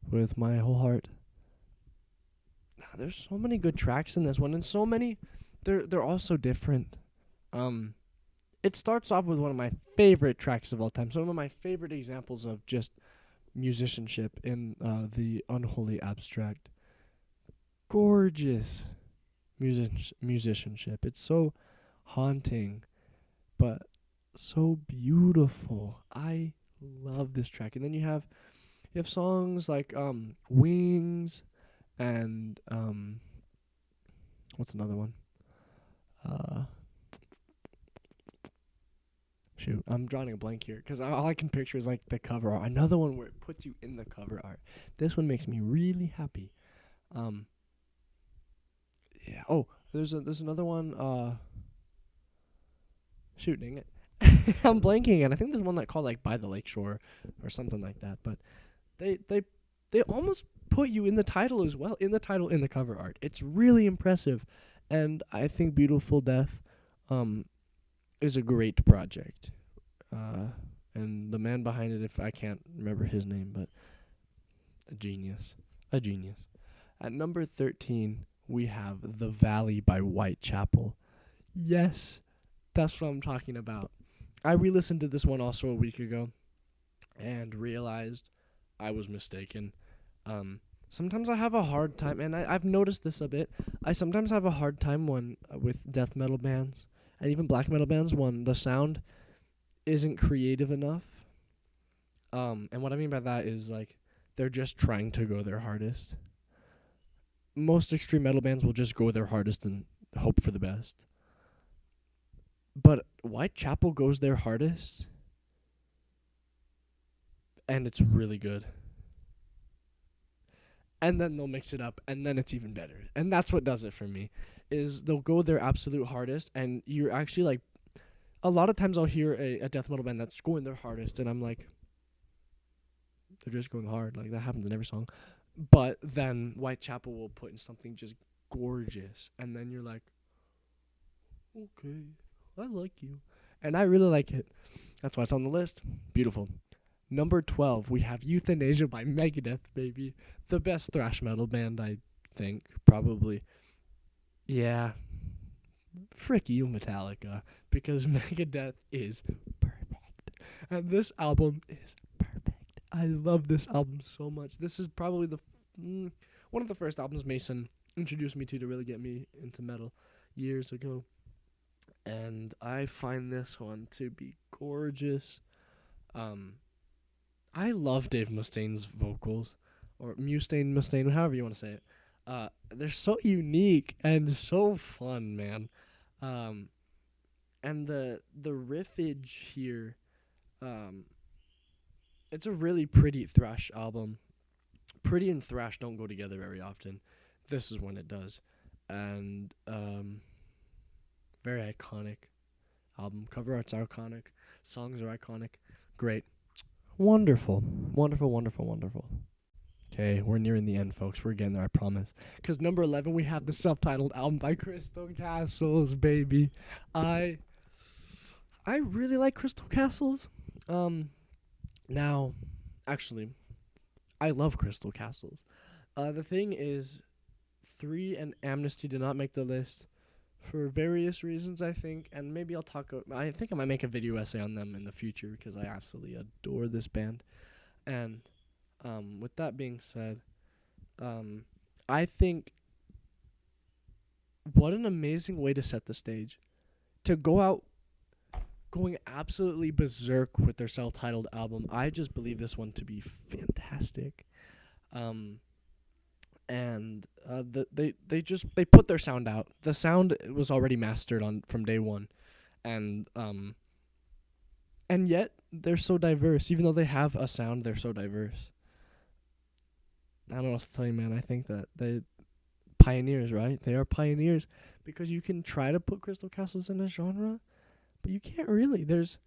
with my whole heart. There's so many good tracks in this one, and so many, they're all so different. It starts off with one of my favorite tracks of all time, some of my favorite examples of just musicianship in the Unholy Abstract. Gorgeous musicianship. It's so haunting, but so beautiful. I love this track. And then you have songs like Wings and what's another one? Shoot, I'm drawing a blank here because all I can picture is like the cover art. Another one where it puts you in the cover art. This one makes me really happy. Yeah. Oh, there's another one. Shoot, dang it. I'm blanking, and I think there's one that called like By the Lakeshore or something like that. But they almost put you in the title as well, in the cover art. It's really impressive, and I think Beautiful Death, is a great project. And the man behind it, if I can't remember his name, but a genius. At number 13, we have The Valley by Whitechapel. Yes, that's what I'm talking about. I re-listened to this one also a week ago and realized I was mistaken. Sometimes I have a hard time, and I've noticed this a bit. I sometimes have a hard time when with death metal bands and even black metal bands when the sound isn't creative enough. And what I mean by that is like they're just trying to go their hardest. Most extreme metal bands will just go their hardest and hope for the best. But Whitechapel goes their hardest, and it's really good. And then they'll mix it up, and then it's even better. And that's what does it for me, is they'll go their absolute hardest, and you're actually like, a lot of times I'll hear a death metal band that's going their hardest, and I'm like, They're just going hard. Like that happens in every song. But then Whitechapel will put in something just gorgeous, and then you're like, okay, I like you, and I really like it. That's why it's on the list. Beautiful. Number 12, we have Euthanasia by Megadeth, baby. The best thrash metal band, I think, probably. Yeah, frick you, Metallica, because Megadeth is perfect, and this album is perfect. I love this album so much. This is probably one of the first albums Mason introduced me to really get me into metal years ago, and I find this one to be gorgeous. I love Dave Mustaine's vocals, or Mustaine, however you want to say it. They're so unique and so fun, man. Um, and the riffage here, um, it's a really pretty thrash album. Pretty and thrash don't go together very often. This is when it does, and very iconic album. Cover art's iconic. Songs are iconic. Great. Wonderful. Wonderful, wonderful, wonderful. Okay, we're nearing the end, folks. We're getting there, I promise. Because number 11, we have the self-titled album by Crystal Castles, baby. I really like Crystal Castles. Now, actually, I love Crystal Castles. The thing is, 3 and Amnesty did not make the list for various reasons, I think, and maybe I'll talk. I think I might make a video essay on them in the future because I absolutely adore this band. And with that being said, I think what an amazing way to set the stage, to go out going absolutely berserk with their self-titled album. I just believe this one to be fantastic. And they put their sound out. The sound was already mastered from day one, and yet they're so diverse. Even though they have a sound, they're so diverse. I don't know what to tell you, man. I think that they pioneers, right? They are pioneers because you can try to put Crystal Castles in a genre, but you can't really. There's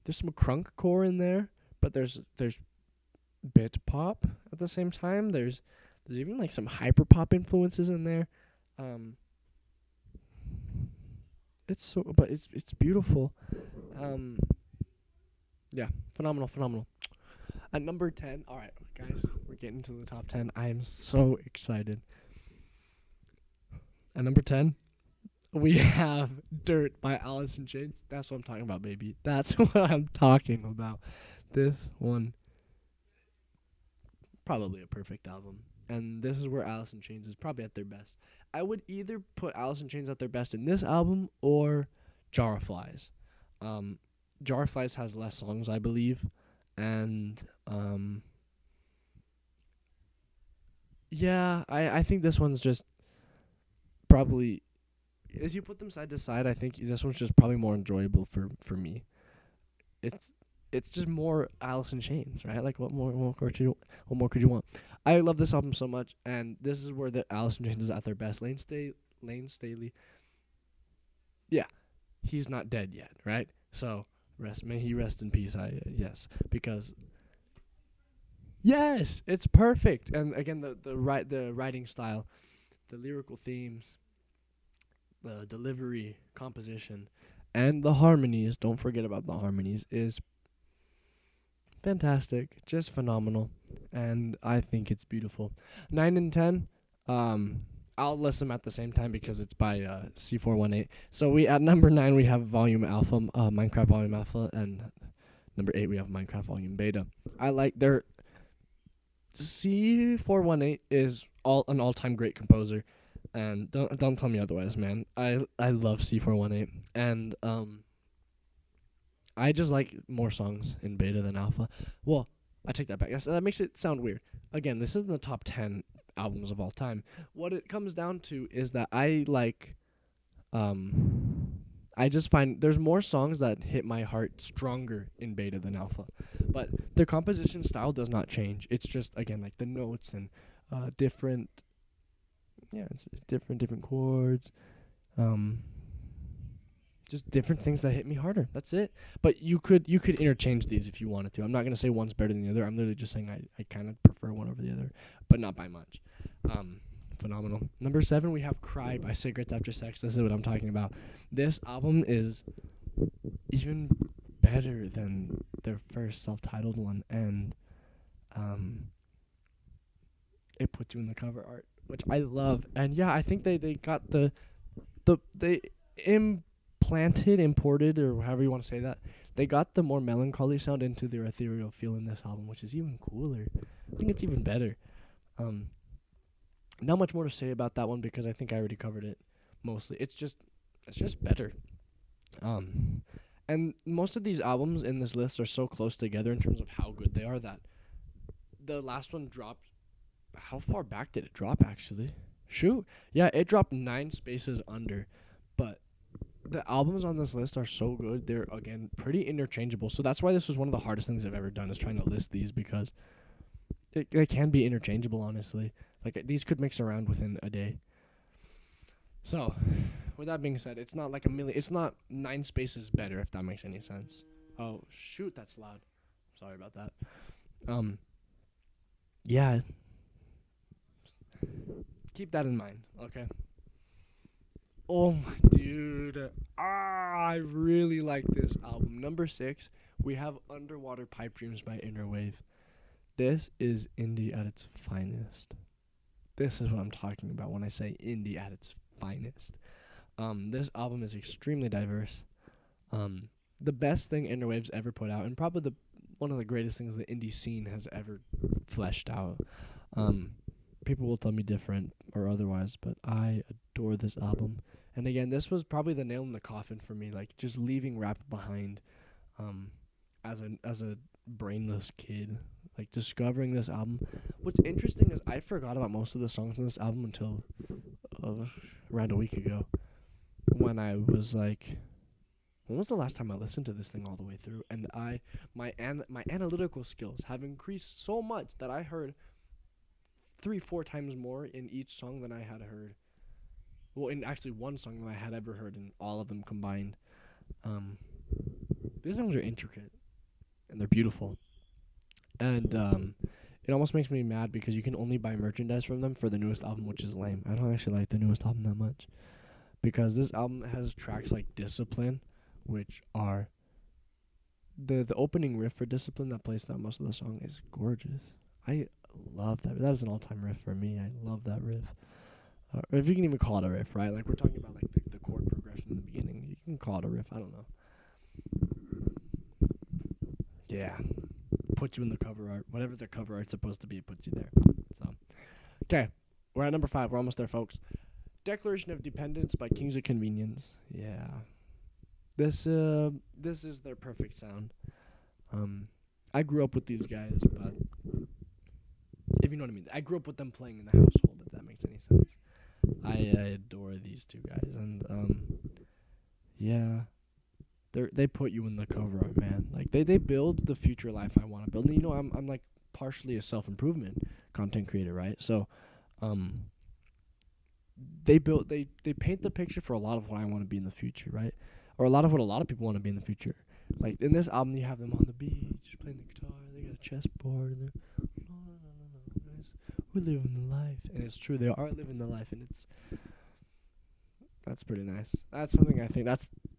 some crunk core in there, but there's bit pop at the same time. There's even like some hyper pop influences in there. It's beautiful. Yeah, phenomenal. At number 10, all right, guys, we're getting to the top 10. I am so excited. At number 10, we have Dirt by Alice in Chains. That's what I'm talking about, baby. That's what I'm talking about. This one, probably a perfect album. And this is where Alice in Chains is probably at their best. I would either put Alice in Chains at their best in this album or Jar of Flies. Jar of Flies has less songs, I believe. And, yeah, I think this one's just probably, as you put them side to side, I think this one's just probably more enjoyable for me. It's just more Alice in Chains, right? Like what more could you want? I love this album so much, and this is where the Alice in Chains is at their best. Lane Staley, yeah, he's not dead yet, right? So may he rest in peace. Yes, because yes, it's perfect. And again, the writing style, the lyrical themes, the delivery, composition, and the harmonies. Don't forget about the harmonies. Is fantastic, just phenomenal, and I think it's beautiful. 9 and 10, I'll list them at the same time because it's by C418. So we at number 9 we have Volume Alpha, Minecraft Volume Alpha, and number 8 we have Minecraft Volume Beta. I like their C418 is an all-time great composer, and don't tell me otherwise, man. I love C418, and I just like more songs in beta than alpha. Well, I take that back. That makes it sound weird. Again, this isn't the top 10 albums of all time. What it comes down to is that I like, I just find there's more songs that hit my heart stronger in beta than alpha. But the composition style does not change. It's just, again, like the notes and different chords. Just different things that hit me harder. That's it. But you could interchange these if you wanted to. I'm not gonna say one's better than the other. I'm literally just saying I kind of prefer one over the other, but not by much. Phenomenal. Number 7, we have "Cry" by Cigarettes After Sex. This is what I'm talking about. This album is even better than their first self-titled one, and it puts you in the cover art, which I love. And yeah, I think they got they imported, or however you want to say that. They got the more melancholy sound into their ethereal feel in this album, which is even cooler. I think it's even better. Not much more to say about that one because I think I already covered it mostly. It's just better. And most of these albums in this list are so close together in terms of how good they are that the last one dropped. How far back did it drop, actually? Shoot. Yeah, it dropped 9 spaces under. But the albums on this list are so good. They're, again, pretty interchangeable. So that's why this was one of the hardest things I've ever done, is trying to list these, because they can be interchangeable, honestly. Like, these could mix around within a day. So, with that being said, it's not like it's not 9 spaces better, if that makes any sense. Oh, shoot, that's loud. Sorry about that. Yeah. Keep that in mind, okay? Oh my dude. I really like this album. Number 6, we have "Underwater Pipe Dreams" by Innerwave. This is indie at its finest. This is what I'm talking about when I say indie at its finest. This album is extremely diverse. The best thing Innerwave's ever put out, and probably one of the greatest things the indie scene has ever fleshed out. People will tell me different or otherwise, but I adore this album. And again, this was probably the nail in the coffin for me, like just leaving rap behind, as a brainless kid, like discovering this album. What's interesting is I forgot about most of the songs on this album until around a week ago, when I was like, when was the last time I listened to this thing all the way through? And my analytical skills have increased so much that I heard 3-4 times more in each song than I had heard. Well, in actually one song than I had ever heard in all of them combined. These songs are intricate, and they're beautiful. And it almost makes me mad because you can only buy merchandise from them for the newest album, which is lame. I don't actually like the newest album that much, because this album has tracks like "Discipline," which are the opening riff for "Discipline" that plays throughout most of the song is gorgeous. I love that. That is an all-time riff for me. I love that riff. Or if you can even call it a riff, right? Like, we're talking about like the chord progression in the beginning. You can call it a riff. I don't know. Yeah. Put you in the cover art. Whatever the cover art's supposed to be, it puts you there. So, okay. We're at number 5. We're almost there, folks. "Declaration of Dependence" by Kings of Convenience. Yeah. This is their perfect sound. I grew up with these guys, but if you know what I mean. I grew up with them playing in the household, if that makes any sense. I adore these two guys, and yeah, they put you in the cover art, man. Like they build the future life I want to build. And I'm like partially a self-improvement content creator, right? So they paint the picture for a lot of what I want to be in the future, right? Or a lot of what a lot of people want to be in the future. Like in this album, you have them on the beach playing the guitar. They got a chessboard, and they're guys, we're living the life. And it's true, they are living the life, and that's pretty nice. That's something I think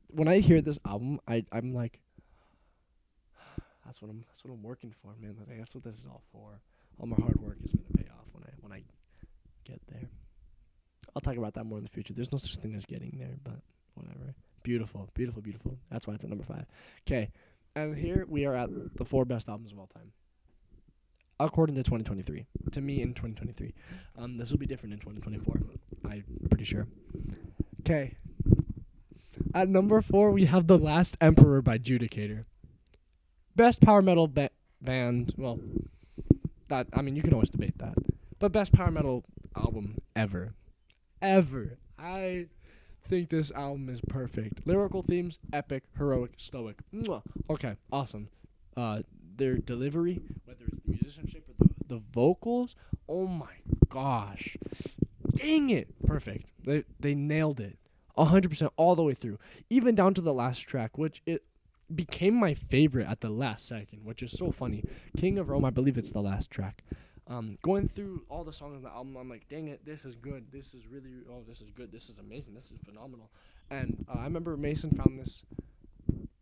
when I hear this album, I'm like, that's what I'm working for, man. Like, that's what this is all for. All my hard work is gonna pay off when I get there. I'll talk about that more in the future. There's no such thing as getting there, but whatever. Beautiful, beautiful, beautiful. That's why it's at number 5. Okay, and here we are at the 4 best albums of all time, according to 2023. To me, in 2023, this will be different in 2024. I'm pretty sure. Okay. At number 4, we have "The Last Emperor" by Judicator. Best power metal band. Well, you can always debate that, but best power metal album ever. I think this album is perfect. Lyrical themes, epic, heroic, stoic. Mwah. Okay, awesome. Their delivery, whether it's the musicianship or the vocals, oh my gosh. Dang it. Perfect. They nailed it. 100% all the way through, even down to the last track, which it became my favorite at the last second, which is so funny. King of Rome, I believe it's the last track. Going through all the songs on the album, I'm like, dang it, this is good. This is really, this is good. This is amazing. This is phenomenal. And I remember Mason found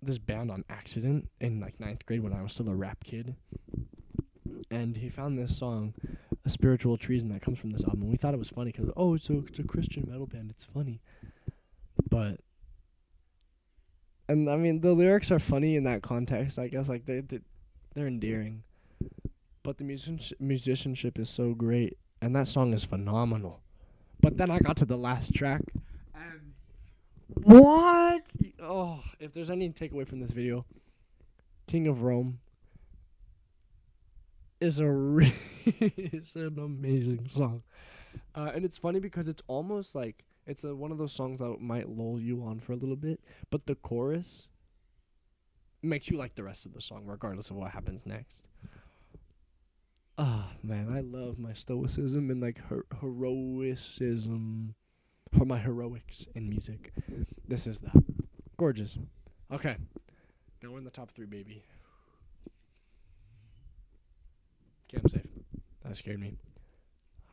this band on accident in like 9th grade when I was still a rap kid. And he found this song, A Spiritual Treason, that comes from this album. We thought it was funny because, it's a Christian metal band. It's funny. But, and I mean, the lyrics are funny in that context, I guess. Like, they're endearing. But the musicianship is so great. And that song is phenomenal. But then I got to the last track. And what? Oh, if there's any takeaway from this video, King of Rome is it's an amazing song. And it's funny because it's almost like it's one of those songs that might lull you on for a little bit, but the chorus makes you like the rest of the song regardless of what happens next. Man, I love my stoicism and like heroicism, or my heroics in music. This is that. Gorgeous. Okay. Now we're in the top 3, baby. Okay, I'm safe. That scared me.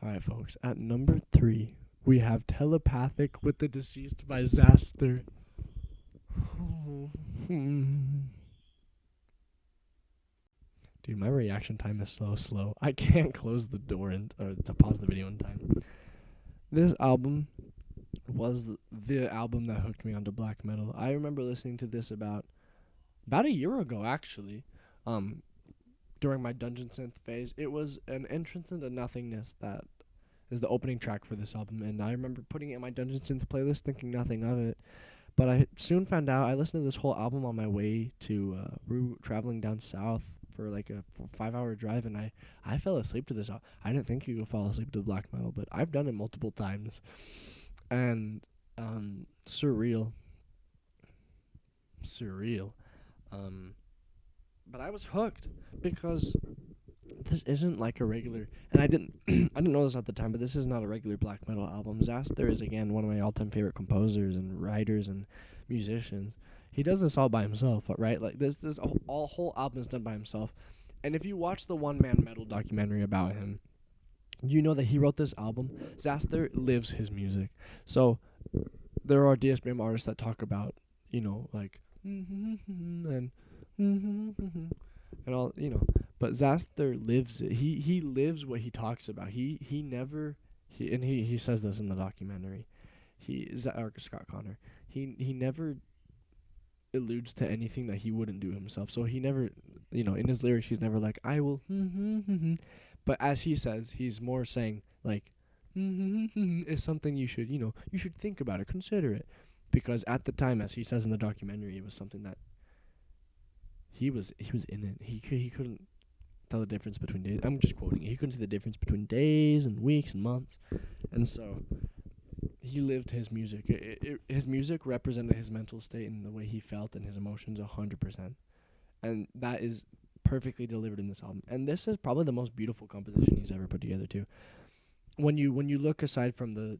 Alright, folks. At number 3, we have Telepathic with the Deceased by Xasthur. Dude, my reaction time is so slow. I can't close the door or to pause the video in time. This album was the album that hooked me onto black metal. I remember listening to this about a year ago, actually. During my Dungeon Synth phase, it was an entrance into nothingness that is the opening track for this album, and I remember putting it in my Dungeon Synth playlist thinking nothing of it, but I soon found out. I listened to this whole album on my way to traveling down south for like a 5-hour drive, and I fell asleep to this album. I didn't think you could fall asleep to black metal, but I've done it multiple times, and surreal. But I was hooked because this isn't like a regular, and I didn't know this at the time, but this is not a regular black metal album. Xasthur is, again, one of my all-time favorite composers and writers and musicians. He does this all by himself, right? Like this whole album is done by himself. And if you watch the One Man Metal documentary about him, you know that he wrote this album. Xasthur lives his music. So there are DSBM artists that talk about, like and and all, but Xasthur lives it. He lives what he talks about. He says this in the documentary. Scott Connor. He never alludes to anything that he wouldn't do himself. So he never, in his lyrics, he's never like, I will, but as he says, he's more saying like, is something you should, you should think about it, consider it, because at the time, as he says in the documentary, it was something that he was in it. He couldn't tell the difference between days. I'm just quoting. He couldn't see the difference between days and weeks and months, and so he lived his music. His music represented his mental state and the way he felt and his emotions 100%, and that is perfectly delivered in this album. And this is probably the most beautiful composition he's ever put together too. When you look aside from the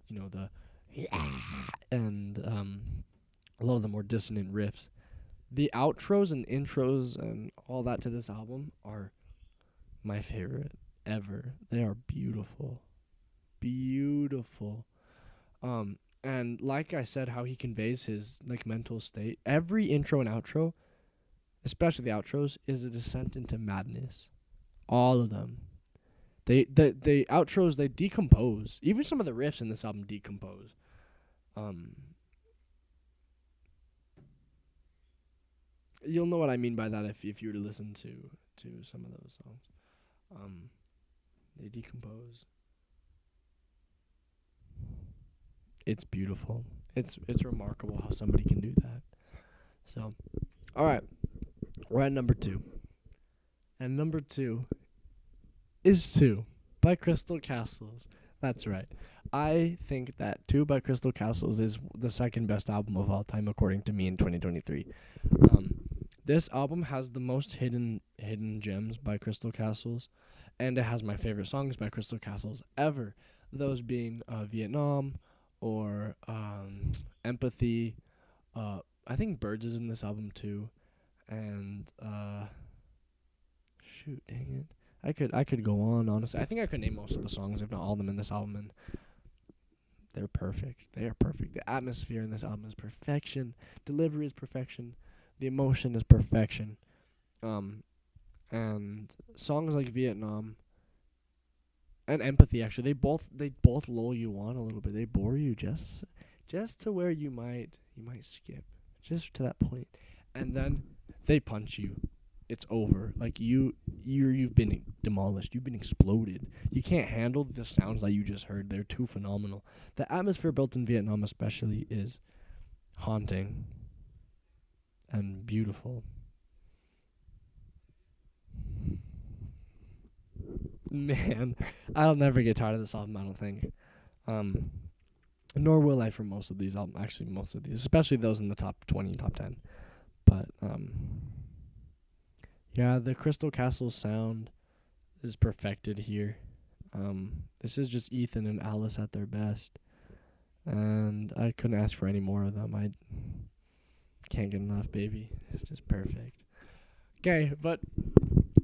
and a lot of the more dissonant riffs, the outros and intros and all that to this album are my favorite ever. They are beautiful. Beautiful. And like I said, how he conveys his like mental state. Every intro and outro, especially the outros, is a descent into madness. All of them. The outros, they decompose. Even some of the riffs in this album decompose. You'll know what I mean by that if you were to listen to some of those songs. They decompose. It's beautiful. It's remarkable how somebody can do that. So, all right, we're at number 2, and number 2 is 2 by Crystal Castles. That's right. I think that 2 by Crystal Castles is the second best album of all time, according to me, in 2023. This album has the most hidden gems by Crystal Castles, and it has my favorite songs by Crystal Castles ever. Those being Vietnam, or Empathy. I think Birds is in this album too, and shoot, dang it. I could go on, honestly. I think I could name most of the songs, if not all of them, in this album, and they're perfect. They are perfect. The atmosphere in this album is perfection. Delivery is perfection. The emotion is perfection. And songs like Vietnam and Empathy, actually, they both lull you on a little bit. They bore you just to where you might skip, just to that point, and then they punch you. It's over. Like you've been demolished. You've been exploded. You can't handle the sounds that you just heard. They're too phenomenal. The atmosphere built in Vietnam, especially, is haunting and beautiful. Man, I'll never get tired of this album, I don't think. Um, Nor will I for most of these albums. Actually, most of these, especially those in the top 20, top 10. But yeah, the Crystal Castle sound is perfected here. This is just Ethan and Alice at their best, and I couldn't ask for any more of them. I can't get enough, baby. It's just perfect. Okay, but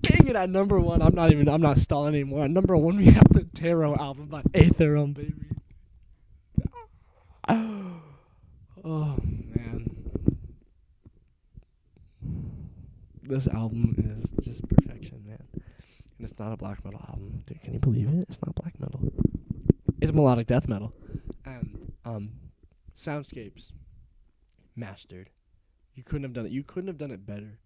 getting it at number one, I'm not stalling anymore. At number one, we have the Tarot album by Aetherum, baby. Oh man, this album is just perfection, man. And it's not a black metal album. Dude, can you believe it? It's not black metal. It's melodic death metal. And soundscapes mastered. You couldn't have done it. You couldn't have done it better.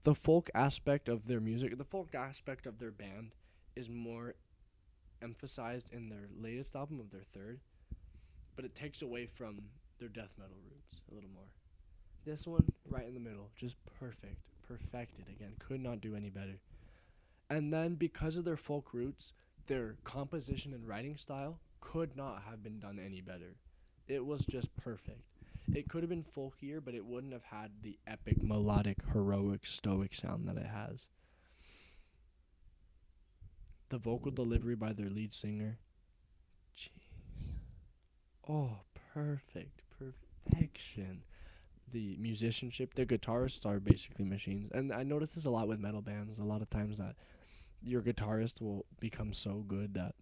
The folk aspect of their music, the folk aspect of their band is more emphasized in their latest album, of their third, but it takes away from their death metal roots a little more. This one, right in the middle, just perfect. Perfected again. Could not do any better. And then because of their folk roots, their composition and writing style could not have been done any better. It was just perfect. It could have been folkier, but it wouldn't have had the epic, melodic, heroic, stoic sound that it has. The vocal delivery by their lead singer. Jeez. Oh, perfect. Perfection. The musicianship, the guitarists are basically machines. And I notice this a lot with metal bands. A lot of times that your guitarist will become so good that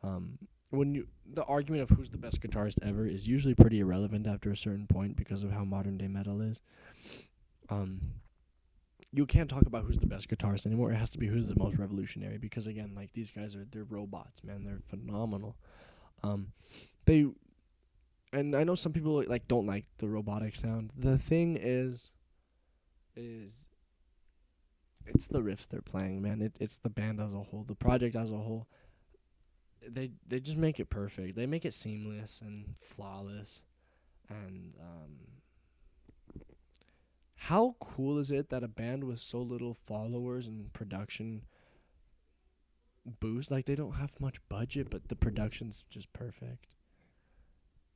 the argument of who's the best guitarist ever is usually pretty irrelevant after a certain point because of how modern day metal is. You can't talk about who's the best guitarist anymore. It has to be who's the most revolutionary, because again, like, these guys they're robots, man. They're phenomenal. And I know some people like don't like the robotic sound. The thing is it's the riffs they're playing, man. It's the band as a whole, the project as a whole. They just make it perfect. They make it seamless and flawless. And how cool is it that a band with so little followers and production boost, like, they don't have much budget, but the production's just perfect.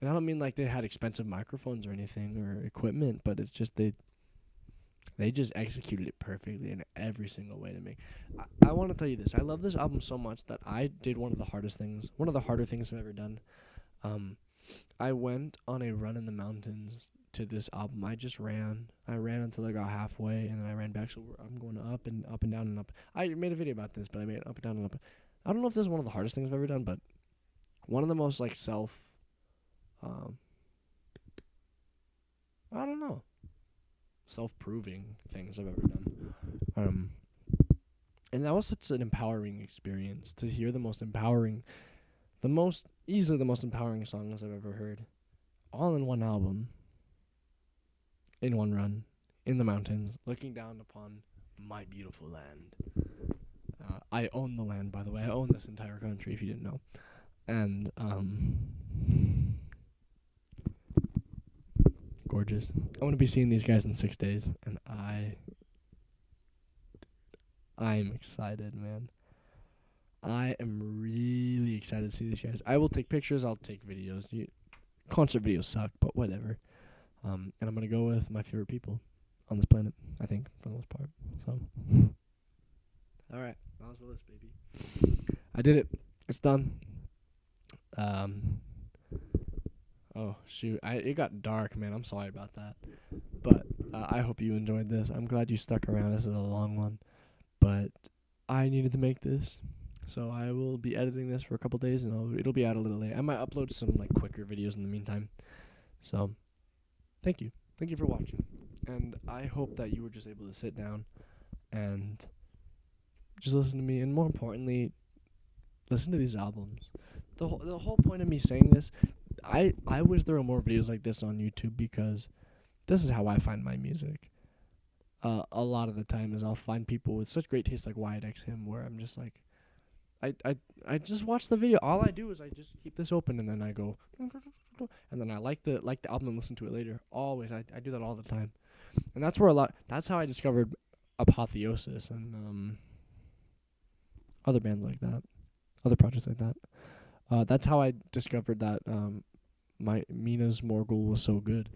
And I don't mean like they had expensive microphones or anything or equipment, but it's just they just executed it perfectly in every single way to make. I want to tell you this. I love this album so much that I did one of the harder things I've ever done. I went on a run in the mountains to this album. I ran until I got halfway, and then I ran back. So I'm going up and down and up. I made a video about this, but I made it up and down and up. I don't know if this is one of the hardest things I've ever done, but one of the most like I don't know, self-proving things I've ever done. And that was such an empowering experience to hear the most empowering songs I've ever heard, all in one album, in one run, in the mountains, looking down upon my beautiful land. I own the land, by the way. I own this entire country, if you didn't know. And gorgeous. I want to be seeing these guys in 6 days, and I'm excited, man. I am really excited to see these guys. I will take pictures. I'll take videos. Concert videos suck, but whatever. And I'm going to go with my favorite people on this planet, I think, for the most part. So, all right. That was the list, baby. I did it. It's done. Oh shoot, it got dark, man. I'm sorry about that, but I hope you enjoyed this. I'm glad you stuck around. This is a long one, but I needed to make this, so I will be editing this for a couple days, and it'll be out a little late. I might upload some like quicker videos in the meantime. So, thank you for watching, and I hope that you were just able to sit down and just listen to me, and more importantly, listen to these albums. The whole point of me saying this, I wish there were more videos like this on YouTube, because this is how I find my music. A lot of the time is I'll find people with such great taste like Wyatt X Him, where I'm just like, I just watch the video. All I do is I just keep this open, and then I go, and then I like the album and listen to it later. Always, I do that all the time, and that's how I discovered Apotheosis and other bands like that, other projects like that. That's how I discovered that my Mina's Morgul was so good.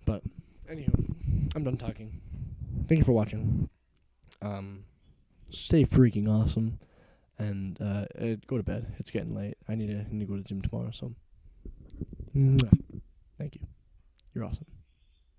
But anywho, I'm done talking. Thank you for watching. Stay freaking awesome, and go to bed. It's getting late. I need to go to the gym tomorrow. So, thank you. You're awesome.